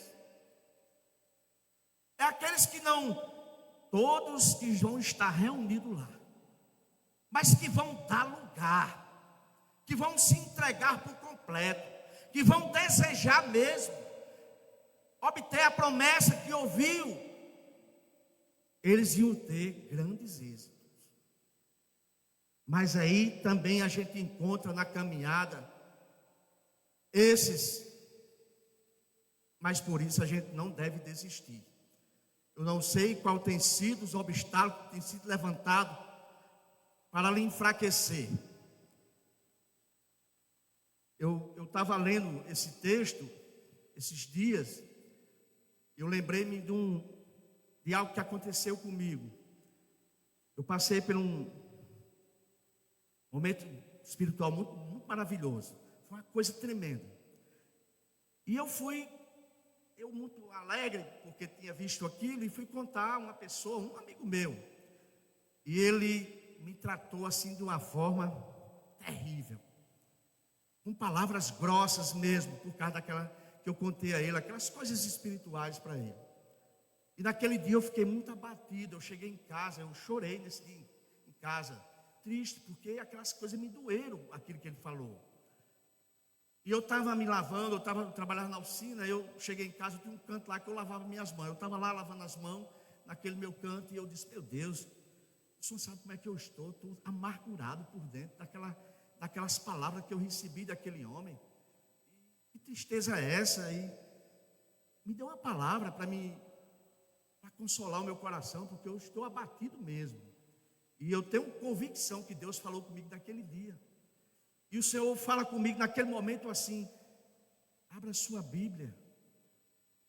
É aqueles que não, todos que vão estar reunidos lá, mas que vão dar lugar, que vão se entregar por completo, que vão desejar mesmo obter a promessa que ouviu. Eles iam ter grandes êxitos. Mas aí também a gente encontra na caminhada esses, mas por isso a gente não deve desistir. Eu não sei qual tem sido os obstáculos que têm sido levantados para lhe enfraquecer. Eu estava lendo esse texto esses dias, eu lembrei-me de algo que aconteceu comigo. Eu passei por um momento espiritual muito, muito maravilhoso. Foi uma coisa tremenda. E eu muito alegre, porque tinha visto aquilo, e fui contar a uma pessoa, um amigo meu. E ele me tratou assim de uma forma terrível. Com palavras grossas mesmo, por causa daquela que eu contei a ele, aquelas coisas espirituais para ele. E naquele dia eu fiquei muito abatido. Eu cheguei em casa, eu chorei nesse dia em casa, triste, porque aquelas coisas me doeram, aquilo que ele falou. E eu estava me lavando, eu estava trabalhando na oficina, eu cheguei em casa, eu tinha um canto lá que eu lavava minhas mãos. Eu estava lá lavando as mãos, naquele meu canto, e eu disse: meu Deus, o senhor sabe como é que eu estou amargurado por dentro daquelas palavras que eu recebi daquele homem. Que tristeza é essa? E me deu uma palavra para consolar o meu coração, porque eu estou abatido mesmo. E eu tenho convicção que Deus falou comigo naquele dia. E o Senhor fala comigo naquele momento assim: abra sua Bíblia,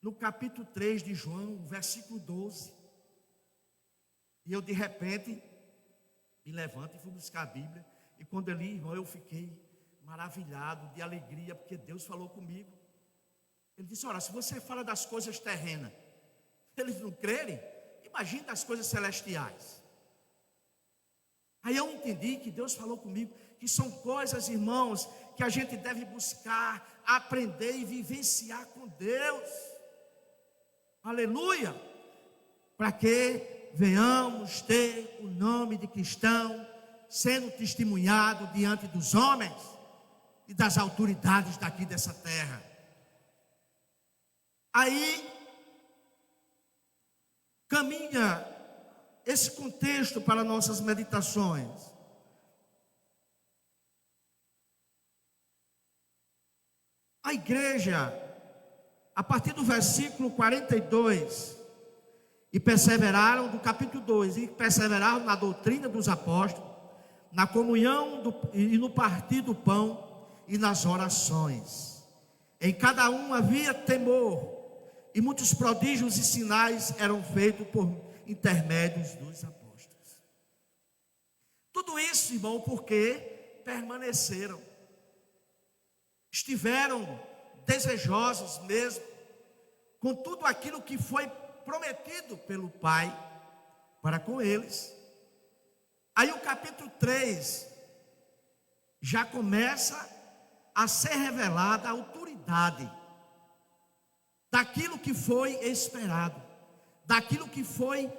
no capítulo 3 de João, versículo 12. E eu de repente me levanto e fui buscar a Bíblia. E quando eu li, irmão, eu fiquei maravilhado, de alegria, porque Deus falou comigo. Ele disse: olha, se você fala das coisas terrenas, eles não crerem, imagine das coisas celestiais. Aí eu entendi que Deus falou comigo, que são coisas, irmãos, que a gente deve buscar, aprender e vivenciar com Deus. Aleluia! Para que venhamos ter o nome de cristão sendo testemunhado diante dos homens e das autoridades daqui dessa terra. Aí caminha esse contexto para nossas meditações. A igreja, a partir do versículo 42, e perseveraram, do capítulo 2, e perseveraram na doutrina dos apóstolos, na comunhão e no partir do pão e nas orações. Em cada um havia temor, e muitos prodígios e sinais eram feitos por intermédios dos apóstolos. Tudo isso, irmão, porque permaneceram, estiveram desejosos mesmo, com tudo aquilo que foi prometido pelo Pai para com eles. Aí o capítulo 3 já começa a ser revelada a autoridade daquilo que foi esperado, daquilo que foi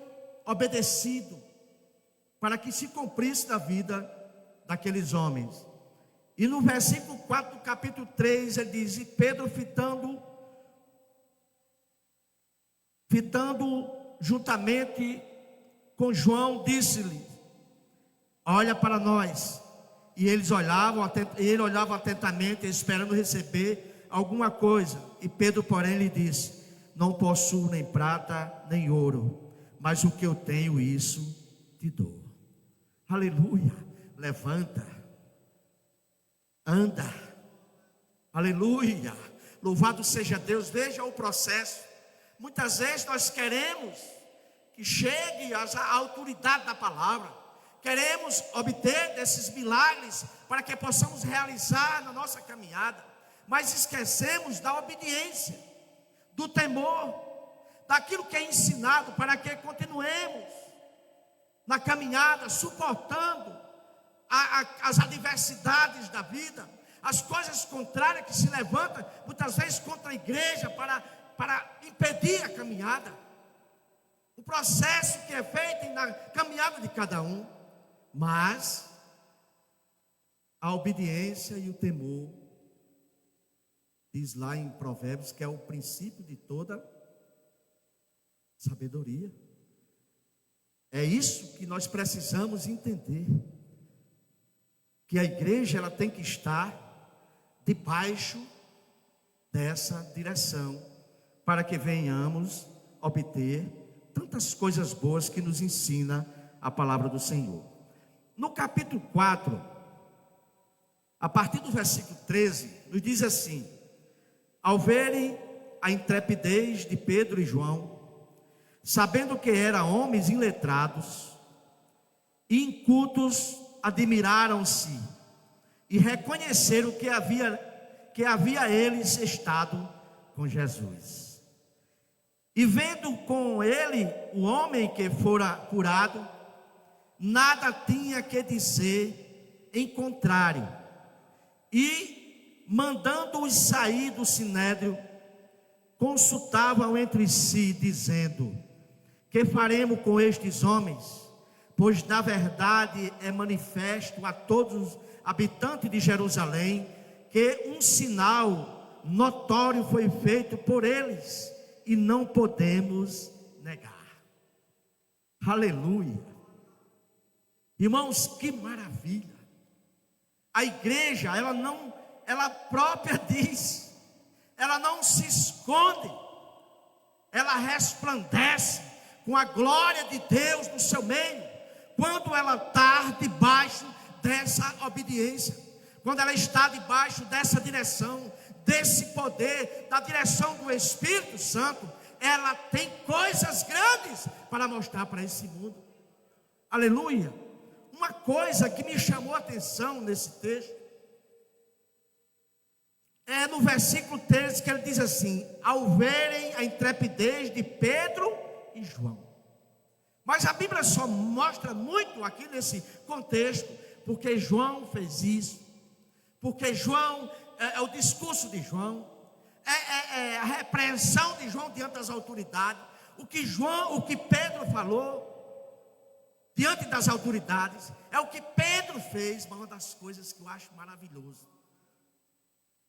obedecido, para que se cumprisse na vida daqueles homens. E no versículo 4 do capítulo 3 ele diz: e Pedro fitando juntamente com João, disse-lhe: olha para nós. E ele olhava atentamente, esperando receber alguma coisa. E Pedro, porém, lhe disse: não possuo nem prata nem ouro, mas o que eu tenho, isso te dou. Aleluia. Levanta, anda, aleluia, louvado seja Deus. Veja o processo. Muitas vezes nós queremos que chegue a autoridade da palavra, queremos obter desses milagres para que possamos realizar na nossa caminhada, mas esquecemos da obediência, do temor, daquilo que é ensinado, para que continuemos na caminhada, suportando as adversidades da vida, as coisas contrárias que se levantam muitas vezes contra a igreja para impedir a caminhada. O processo que é feito na caminhada de cada um, mas a obediência e o temor, diz lá em Provérbios, que é o princípio de toda sabedoria. É isso que nós precisamos entender, que a igreja ela tem que estar debaixo dessa direção, para que venhamos obter tantas coisas boas que nos ensina a palavra do Senhor. No capítulo 4, a partir do versículo 13, nos diz assim: ao verem a intrepidez de Pedro e João, sabendo que eram homens iletrados e incultos, admiraram-se e reconheceram que havia eles estado com Jesus. E vendo com ele o homem que fora curado, nada tinha que dizer em contrário, e mandando-os sair do sinédrio, consultavam entre si, dizendo: que faremos com estes homens? Pois na verdade é manifesto a todos os habitantes de Jerusalém que um sinal notório foi feito por eles, e não podemos negar. Aleluia. Irmãos, que maravilha. A igreja, ela própria diz, ela não se esconde, ela resplandece com a glória de Deus no seu meio, quando ela está debaixo dessa obediência, quando ela está debaixo dessa direção, desse poder, da direção do Espírito Santo, ela tem coisas grandes para mostrar para esse mundo. Aleluia. Uma coisa que me chamou a atenção nesse texto é no versículo 13 que ele diz assim: ao verem a intrepidez de Pedro e João. Mas a Bíblia só mostra muito aqui nesse contexto, porque João fez isso, porque João, é o discurso de João, é a repreensão de João diante das autoridades, o que Pedro falou diante das autoridades, é o que Pedro fez. Uma das coisas que eu acho maravilhoso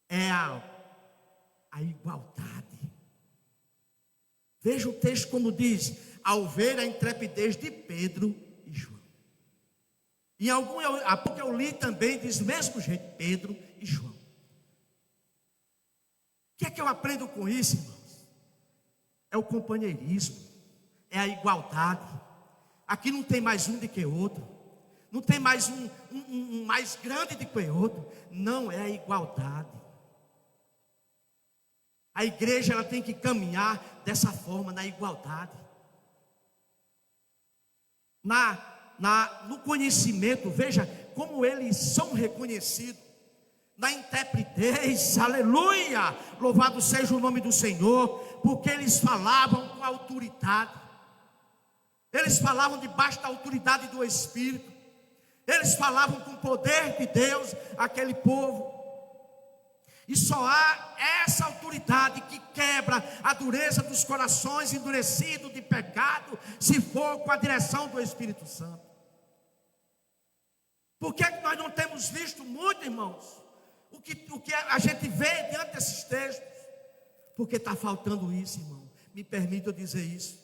é a igualdade. Veja o texto como diz: ao ver a intrepidez de Pedro e João. Há pouco eu li também, diz do mesmo jeito, Pedro e João. O que é que eu aprendo com isso, irmãos? É o companheirismo, é a igualdade. Aqui não tem mais um do que outro, não tem mais um mais grande do que outro, não, é a igualdade. A igreja ela tem que caminhar dessa forma, na igualdade. No conhecimento, veja como eles são reconhecidos. Na intrepidez, aleluia, louvado seja o nome do Senhor, porque eles falavam com autoridade. Eles falavam debaixo da autoridade do Espírito. Eles falavam com o poder de Deus, aquele povo. E só há essa autoridade que quebra a dureza dos corações endurecidos de pecado, se for com a direção do Espírito Santo. Por que nós não temos visto muito, irmãos, o que a gente vê diante desses textos? Porque está faltando isso, irmão. Me permita eu dizer isso.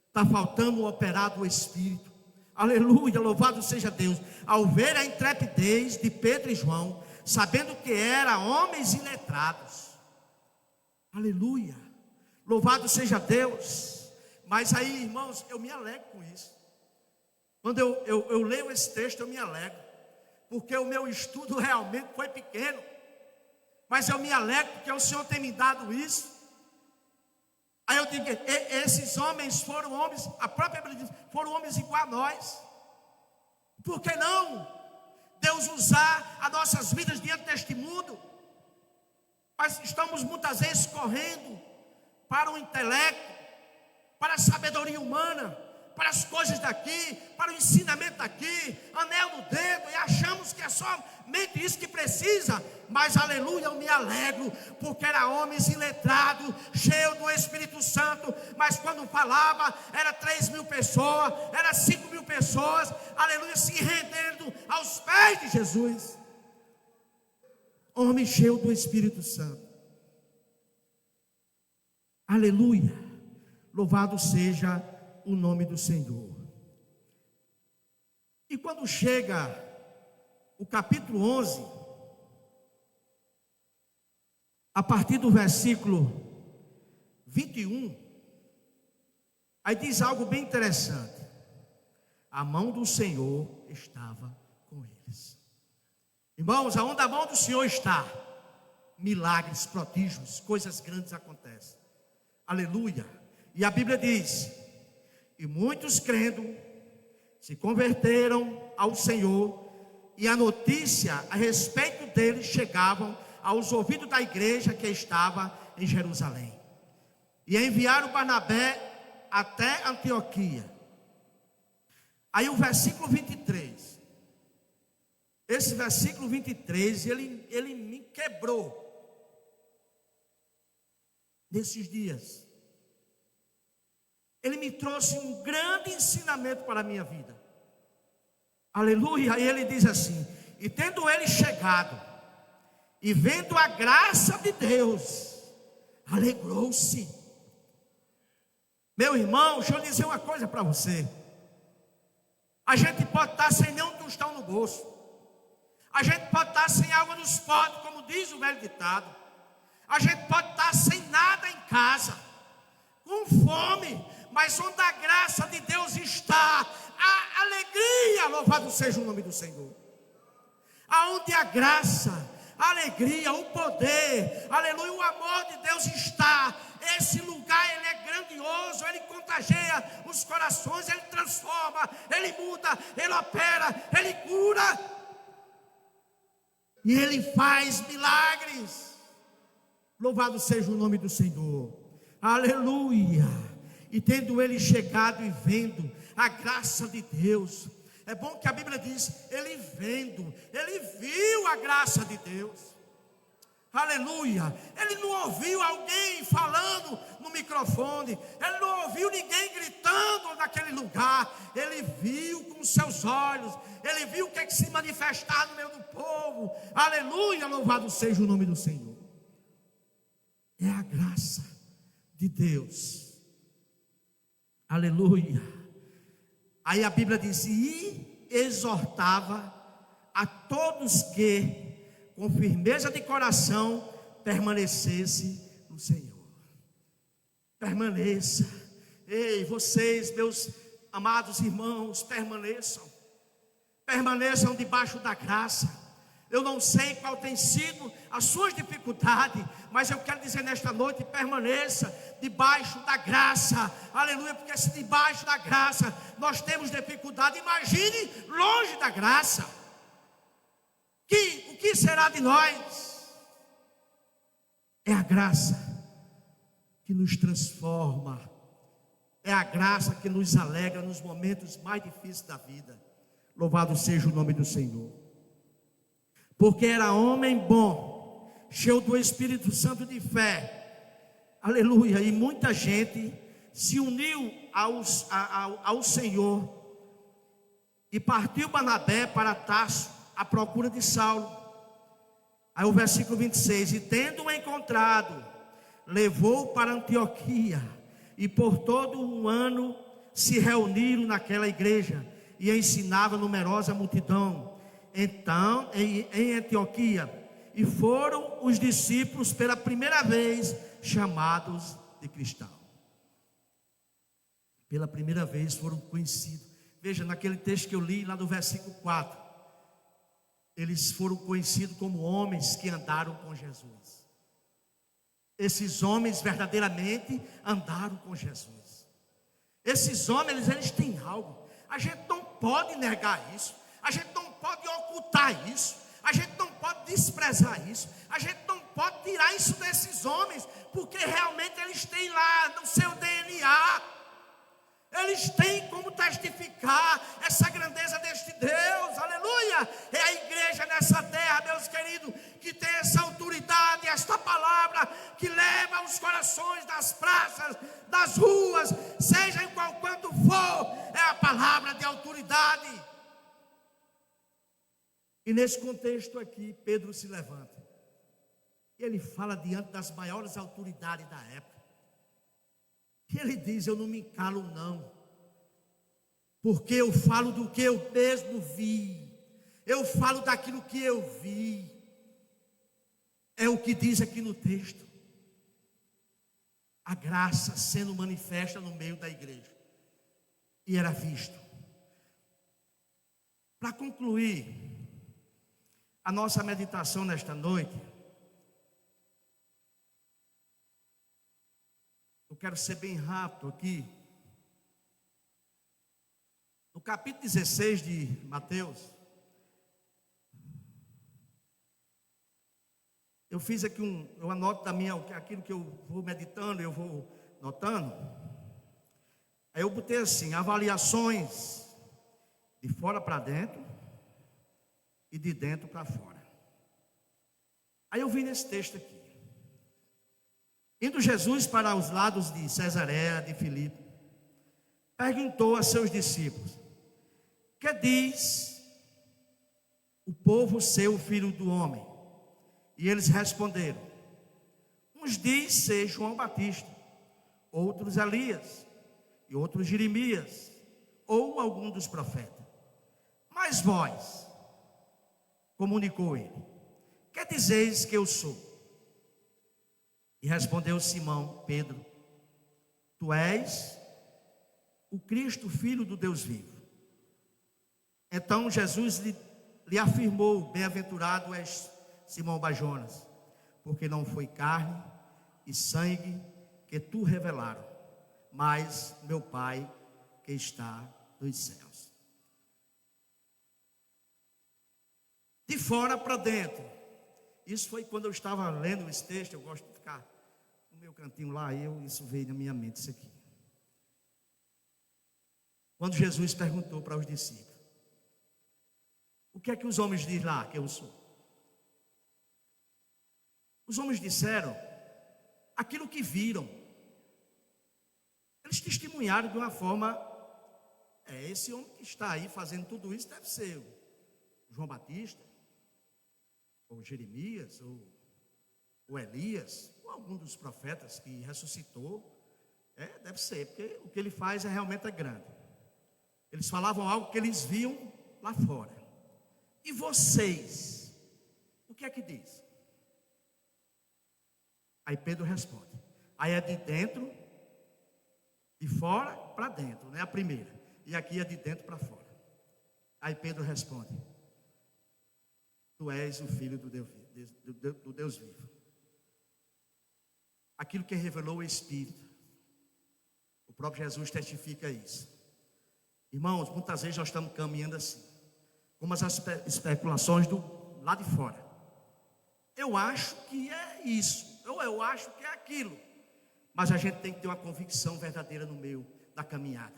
Está faltando o operar do Espírito. Aleluia, louvado seja Deus. Ao ver a intrepidez de Pedro e João, sabendo que eram homens iletrados. Aleluia, louvado seja Deus. Mas aí, irmãos, eu me alegro com isso. Quando eu leio esse texto, eu me alegro, porque o meu estudo realmente foi pequeno. Mas eu me alegro porque o Senhor tem me dado isso. Aí eu digo, esses homens foram homens, a própria Bíblia diz, foram homens igual a nós. Por que não Deus usar as nossas vidas diante deste mundo? Mas estamos muitas vezes correndo para o intelecto, para a sabedoria humana, para as coisas daqui, para o ensinamento daqui, anel no dedo, e achamos que é somente isso que precisa. Mas aleluia, eu me alegro, porque era homens iletrados, cheios do Espírito Santo. Mas quando falava, era 3.000 pessoas, era 5.000 pessoas, aleluia, se rendendo aos pés de Jesus. Homem cheio do Espírito Santo. Aleluia, louvado seja o nome do Senhor. E quando chega o capítulo 11, a partir do versículo 21, aí diz algo bem interessante: a mão do Senhor estava com eles. Irmãos, aonde a mão do Senhor está, milagres, prodígios, coisas grandes acontecem. Aleluia. E a Bíblia diz: e muitos crendo se converteram ao Senhor, e a notícia a respeito deles chegavam aos ouvidos da igreja que estava em Jerusalém. E enviaram Barnabé até Antioquia. Aí o versículo 23. Esse versículo 23, ele me quebrou nesses dias. Ele me trouxe um grande ensinamento para a minha vida. Aleluia. E ele diz assim: e tendo ele chegado, e vendo a graça de Deus, alegrou-se. Meu irmão, deixa eu dizer uma coisa para você. A gente pode estar sem nenhum tostão no bolso. A gente pode estar sem água nos potes, como diz o velho ditado. A gente pode estar sem nada em casa, com fome, mas onde a graça de Deus está, a alegria, louvado seja o nome do Senhor. Aonde a graça, a alegria, o poder, aleluia, o amor de Deus está, esse lugar ele é grandioso, ele contagia os corações, ele transforma, ele muda, ele opera, ele cura, e ele faz milagres. Louvado seja o nome do Senhor. Aleluia. E tendo ele chegado e vendo a graça de Deus. É bom que a Bíblia diz, ele vendo, ele viu a graça de Deus. Aleluia. Ele não ouviu alguém falando no microfone, ele não ouviu ninguém gritando naquele lugar. Ele viu com seus olhos, ele viu o que é que se manifestar no meio do povo. Aleluia, louvado seja o nome do Senhor. É a graça de Deus. Aleluia. Aí a Bíblia diz, e exortava a todos que com firmeza de coração permanecesse no Senhor. Permaneça. Ei, vocês, meus amados irmãos, permaneçam. Permaneçam debaixo da graça. Eu não sei qual tem sido as suas dificuldades, mas eu quero dizer nesta noite, permaneça debaixo da graça. Aleluia, porque se debaixo da graça nós temos dificuldade, imagine longe da graça. O que será de nós? É a graça que nos transforma, é a graça que nos alegra nos momentos mais difíceis da vida. Louvado seja o nome do Senhor. Porque era homem bom, cheio do Espírito Santo de fé. Aleluia. E muita gente se uniu ao Senhor. E partiu Barnabé para Tarso à procura de Saulo. Aí o versículo 26, e tendo-o encontrado, levou-o para Antioquia, e por todo um ano se reuniram naquela igreja, e ensinava numerosa multidão. Então, em Antioquia, e foram os discípulos pela primeira vez chamados de cristãos. Pela primeira vez foram conhecidos. Veja, naquele texto que eu li, lá no versículo 4, eles foram conhecidos como homens que andaram com Jesus. Esses homens verdadeiramente andaram com Jesus. Esses homens, eles têm algo. A gente não pode negar isso. A gente não pode ocultar isso. A gente não pode desprezar isso. A gente não pode tirar isso desses homens, porque realmente eles têm lá no seu DNA. Eles têm como testificar essa grandeza deste Deus. Aleluia. É a igreja nessa terra, meus queridos, que tem essa autoridade, esta palavra que leva aos corações das praças, das ruas, seja em qual canto for, é a palavra de autoridade. E nesse contexto aqui, Pedro se levanta e ele fala diante das maiores autoridades da época. E ele diz, eu não me calo não, porque eu falo do que eu mesmo vi, eu falo daquilo que eu vi. É o que diz aqui no texto, a graça sendo manifesta no meio da igreja, e era visto. Para concluir a nossa meditação nesta noite, eu quero ser bem rápido aqui. No capítulo 16 de Mateus, eu fiz aqui eu anoto da minha, aquilo que eu vou meditando, eu vou notando. Aí eu botei assim, avaliações de fora para dentro e de dentro para fora. Aí eu vi nesse texto aqui. Indo Jesus para os lados de Cesareia de Filipe, perguntou a seus discípulos, que diz o povo ser o filho do homem? E eles responderam, uns diz ser João Batista, outros Elias, e outros Jeremias, ou algum dos profetas. Mas vós, comunicou ele, que dizeis que eu sou? E respondeu Simão Pedro, tu és o Cristo, filho do Deus vivo. Então Jesus lhe afirmou, bem-aventurado és Simão Bajonas, porque não foi carne e sangue que tu revelaram, mas meu Pai que está nos céus. De fora para dentro, Isso foi quando eu estava lendo esse texto. Eu gosto de ficar no meu cantinho lá, isso veio na minha mente, isso aqui. Quando Jesus perguntou para os discípulos: o que é que os homens dizem lá que eu sou? Os homens disseram aquilo que viram. Eles testemunharam de uma forma: esse homem que está aí fazendo tudo isso deve ser o João Batista, ou Jeremias, ou Elias, ou algum dos profetas que ressuscitou. Deve ser, porque o que ele faz realmente é grande. Eles falavam algo que eles viam lá fora. E vocês, o que é que diz? Aí Pedro responde. Aí é de dentro, de fora para dentro, né? A primeira. E aqui é de dentro para fora. Aí Pedro responde: tu és o Filho do Deus vivo. Aquilo que revelou o Espírito. O próprio Jesus testifica isso. Irmãos, muitas vezes nós estamos caminhando assim, como as especulações do lado de fora. Eu acho que é isso, ou eu acho que é aquilo. Mas a gente tem que ter uma convicção verdadeira no meio da caminhada,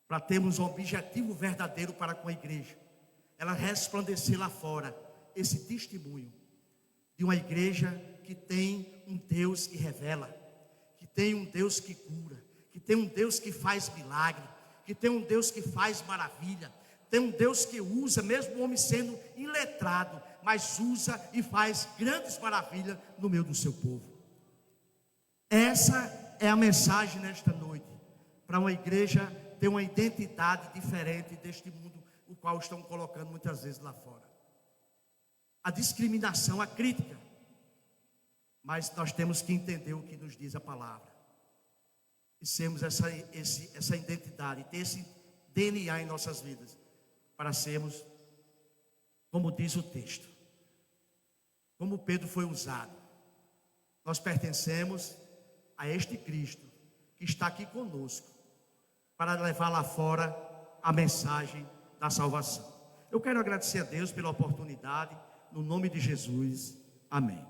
para termos um objetivo verdadeiro para com a igreja. Ela resplandecer lá fora esse testemunho de uma igreja que tem um Deus que revela, que tem um Deus que cura, que tem um Deus que faz milagre, que tem um Deus que faz maravilha, tem um Deus que usa, mesmo o homem sendo iletrado, mas usa e faz grandes maravilhas no meio do seu povo. Essa é a mensagem nesta noite, para uma igreja ter uma identidade diferente deste mundo, o qual estão colocando muitas vezes lá fora. A discriminação, a crítica, mas nós temos que entender o que nos diz a palavra. E sermos essa identidade, ter esse DNA em nossas vidas, para sermos, como diz o texto, como Pedro foi usado. Nós pertencemos a este Cristo que está aqui conosco, para levar lá fora a mensagem da salvação. Eu quero agradecer a Deus pela oportunidade, no nome de Jesus, amém.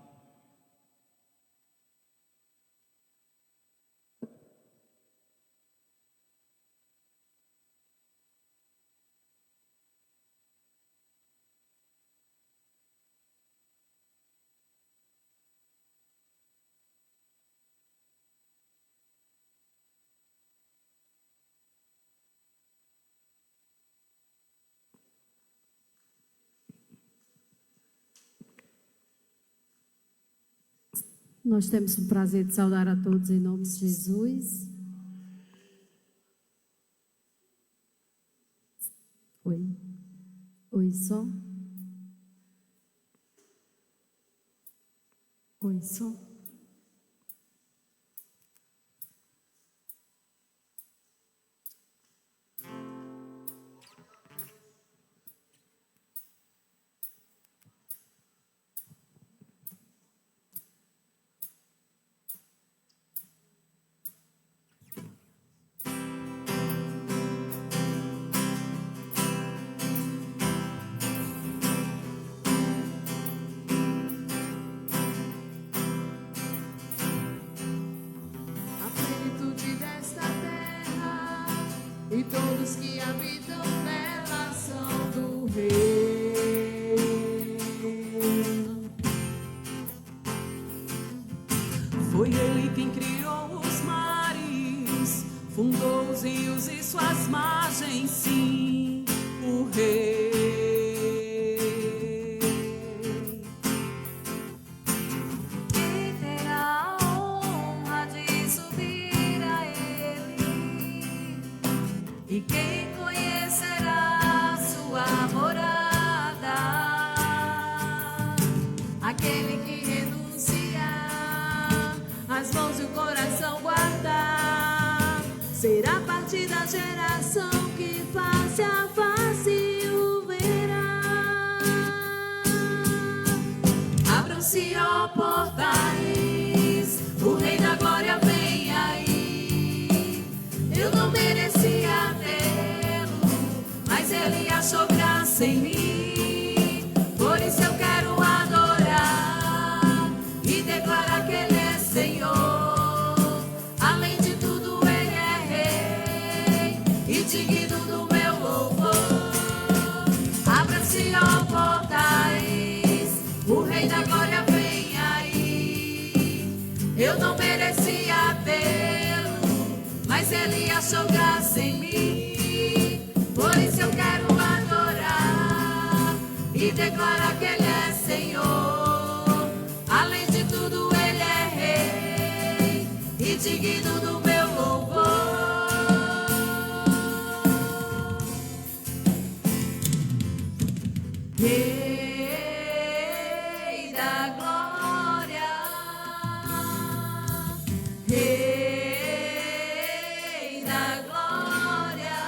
Nós temos o prazer de saudar a todos em nome de Jesus. Oi. Oi, só. Oi, só. E todos que habitam nela são do Rei. Foi Ele quem criou os mares, fundou os rios e suas margens, sim, o Rei. Quem terá a honra de subir a Ele? E quem conhecerá sua morada? Aquele que renuncia as mãos e o coração guardar, será parte da geração que face a face o verá. Abram-se, ó portais, o Rei da Glória vem aí. Eu não merecia tê-lo, mas Ele achou graça em mim. Por isso eu quero adorar. Eu não merecia tê-lo, mas Ele achou graça em mim. Por isso eu quero adorar e declarar que Ele é Senhor. Além de tudo, Ele é Rei e digno do meu louvor. Rei da glória, Rei da glória,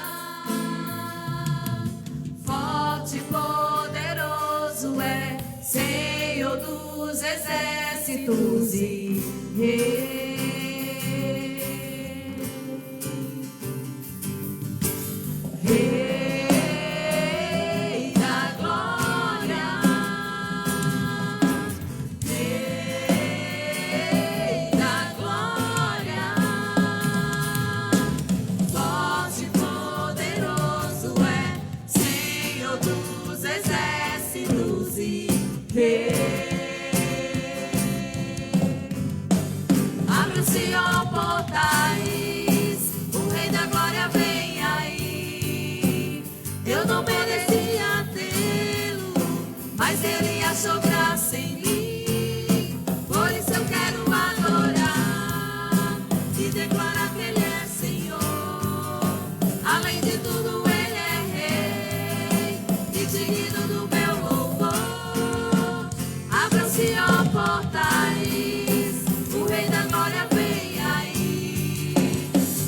forte e poderoso é, Senhor dos exércitos e Rei. Rei da glória, Rei da glória, forte e poderoso é, Senhor dos exércitos e Rei. Abra-se, ó portais, o Rei da glória vem aí. Eu não merecia tê-lo, mas Ele achou graça em mim. Por isso eu quero adorar e declarar que Ele é Senhor. Além de tudo, Ele é Rei e digno do meu louvor. Abram-se, ó portais, o Rei da glória vem aí.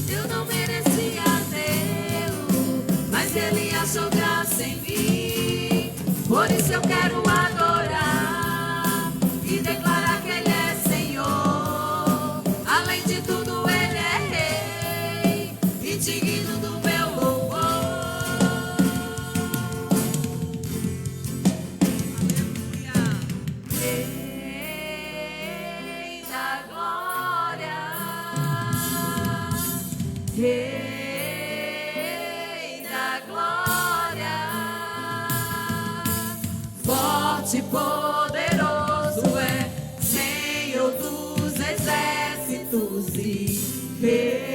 Eu não merecia tê-lo, mas Ele achou graça em mim. Por isso eu quero adorar e declarar que Ele é Senhor. Além de tudo, Ele é Rei e digno do meu louvor. Rei da glória, Rei da glória, forte e poderoso é, Senhor dos exércitos e Rei.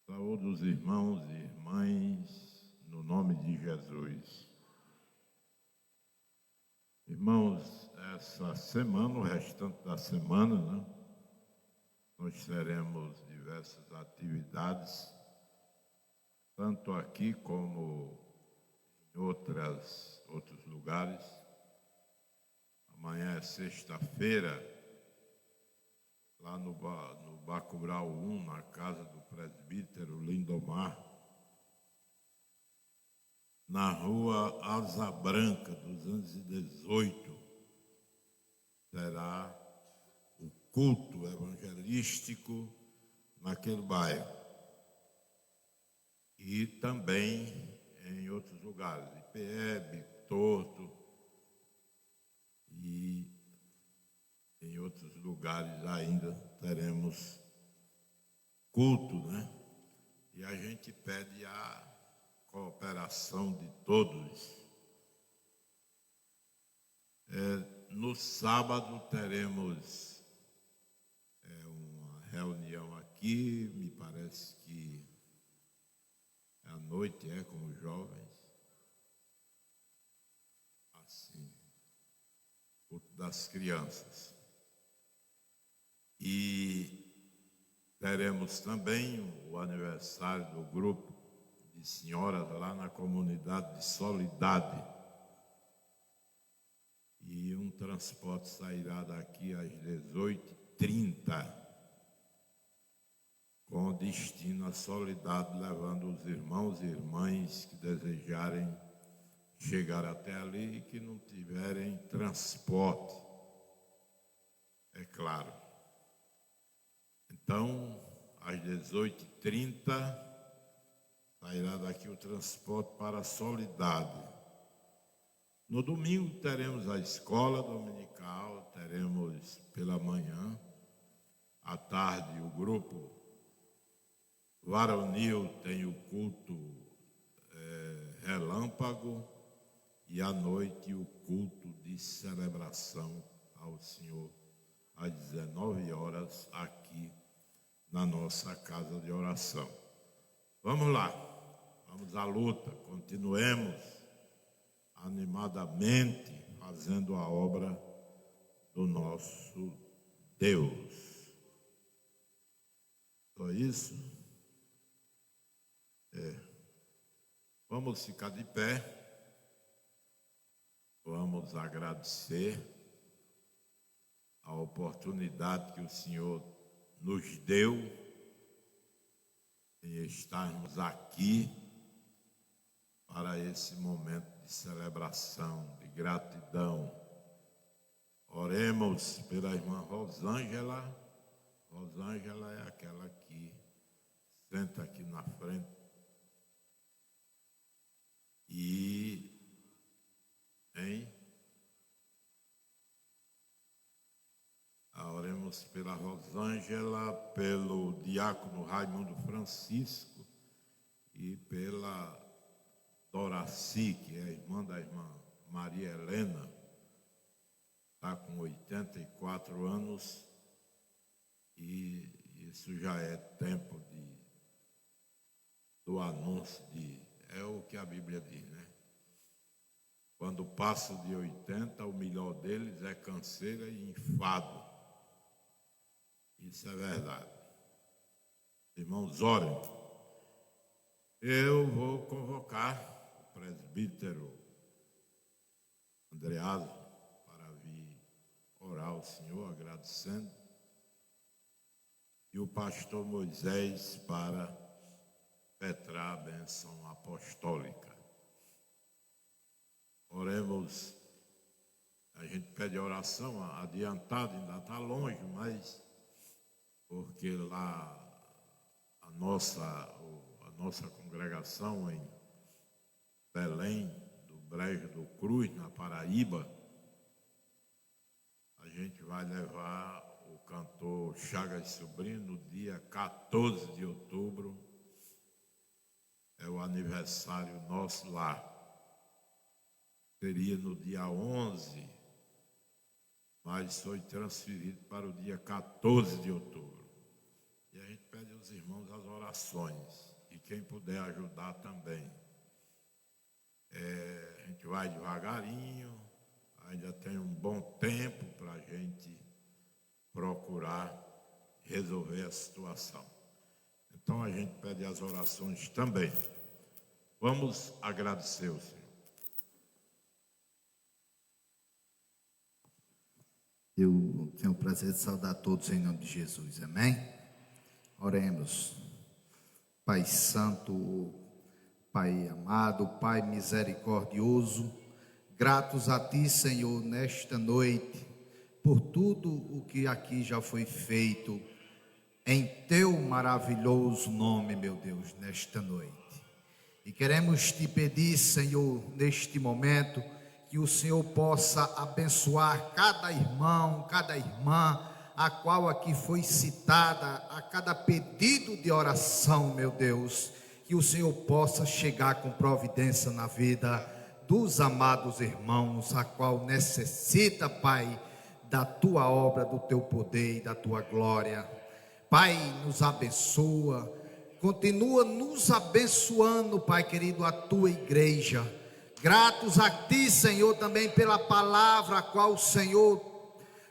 Saúdo os irmãos e irmãs no nome de Jesus. Irmãos, essa semana, o restante da semana, né, nós teremos diversas atividades, tanto aqui como em outros lugares. Amanhã é sexta-feira, lá no Bacurau 1, na casa do presbítero Lindomar, na rua Asa Branca, 218, será o culto evangelístico naquele bairro. E também em outros lugares, IPEB, Torto e em outros lugares ainda teremos culto, né? E a gente pede a cooperação de todos. No sábado teremos uma reunião aqui, me parece que à noite com os jovens. Assim, culto das crianças. E teremos também o aniversário do grupo de senhoras lá na comunidade de Solidade. E um transporte sairá daqui às 18h30, com destino à Solidade, levando os irmãos e irmãs que desejarem chegar até ali e que não tiverem transporte, é claro. Então, às 18h30, sairá daqui o transporte para a Solidade. No domingo teremos a escola dominical, teremos pela manhã, à tarde o grupo varonil tem o culto relâmpago e à noite o culto de celebração ao Senhor às 19 horas aqui na nossa casa de oração. Vamos lá, vamos à luta, continuemos animadamente fazendo a obra do nosso Deus. Só isso? Vamos ficar de pé, vamos agradecer a oportunidade que o Senhor nos deu em estarmos aqui para esse momento de celebração, de gratidão. Oremos pela irmã Rosângela. Rosângela é aquela que senta aqui na frente. Oremos pela Rosângela, pelo diácono Raimundo Francisco e pela Doraci, que é a irmã da irmã Maria Helena, está com 84 anos e isso já é tempo do anúncio é o que a Bíblia diz, né? Quando passa de 80, o melhor deles é canseira e enfado. Isso é verdade. Irmãos, orem. Eu vou convocar o presbítero Andreaso para vir orar ao Senhor, agradecendo, e o pastor Moisés para petrar a bênção apostólica. Oremos, a gente pede oração adiantada, ainda está longe, mas porque lá a nossa congregação em Belém, do Brejo do Cruz, na Paraíba, a gente vai levar o cantor Chagas Sobrinho no dia 14 de outubro, é o aniversário nosso lá. Seria no dia 11, mas foi transferido para o dia 14 de outubro. E a gente pede aos irmãos as orações, e quem puder ajudar também. A gente vai devagarinho, ainda tem um bom tempo para a gente procurar resolver a situação. Então a gente pede as orações também. Vamos agradecer o Senhor. Eu tenho o prazer de saudar todos em nome de Jesus, amém? Oremos. Pai Santo, Pai amado, Pai misericordioso, gratos a Ti, Senhor, nesta noite, por tudo o que aqui já foi feito, em Teu maravilhoso nome, meu Deus, nesta noite. E queremos Te pedir, Senhor, neste momento, que o Senhor possa abençoar cada irmão, cada irmã, a qual aqui foi citada, a cada pedido de oração, meu Deus, que o Senhor possa chegar com providência na vida dos amados irmãos, a qual necessita, Pai, da Tua obra, do Teu poder e da Tua glória. Pai, nos abençoa, continua nos abençoando, Pai querido, a Tua igreja. Gratos a Ti, Senhor, também pela palavra a qual o Senhor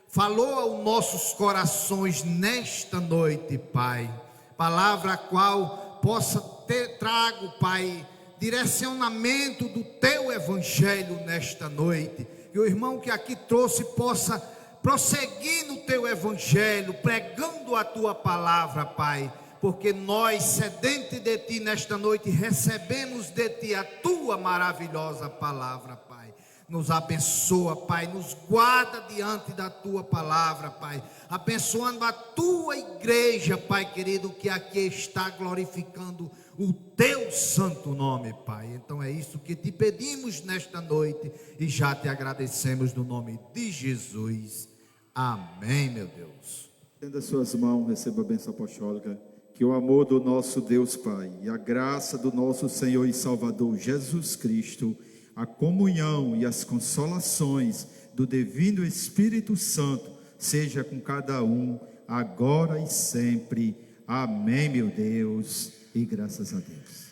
falou aos nossos corações nesta noite, Pai. Palavra a qual possa ter trago, Pai, direcionamento do Teu Evangelho nesta noite. E o irmão que aqui trouxe possa prosseguir no Teu Evangelho, pregando a Tua palavra, Pai. Porque nós, sedentes de Ti nesta noite, recebemos de Ti a Tua maravilhosa palavra, Pai. Nos abençoa, Pai, nos guarda diante da Tua palavra, Pai. Abençoando a Tua igreja, Pai querido, que aqui está glorificando o teu santo nome, Pai. Então é isso que te pedimos nesta noite e já te agradecemos no nome de Jesus. Amém, meu Deus. Estenda suas mãos, receba a bênção apostólica. Que o amor do nosso Deus Pai e a graça do nosso Senhor e Salvador Jesus Cristo, a comunhão e as consolações do Divino Espírito Santo seja com cada um, agora e sempre. Amém, meu Deus, e graças a Deus.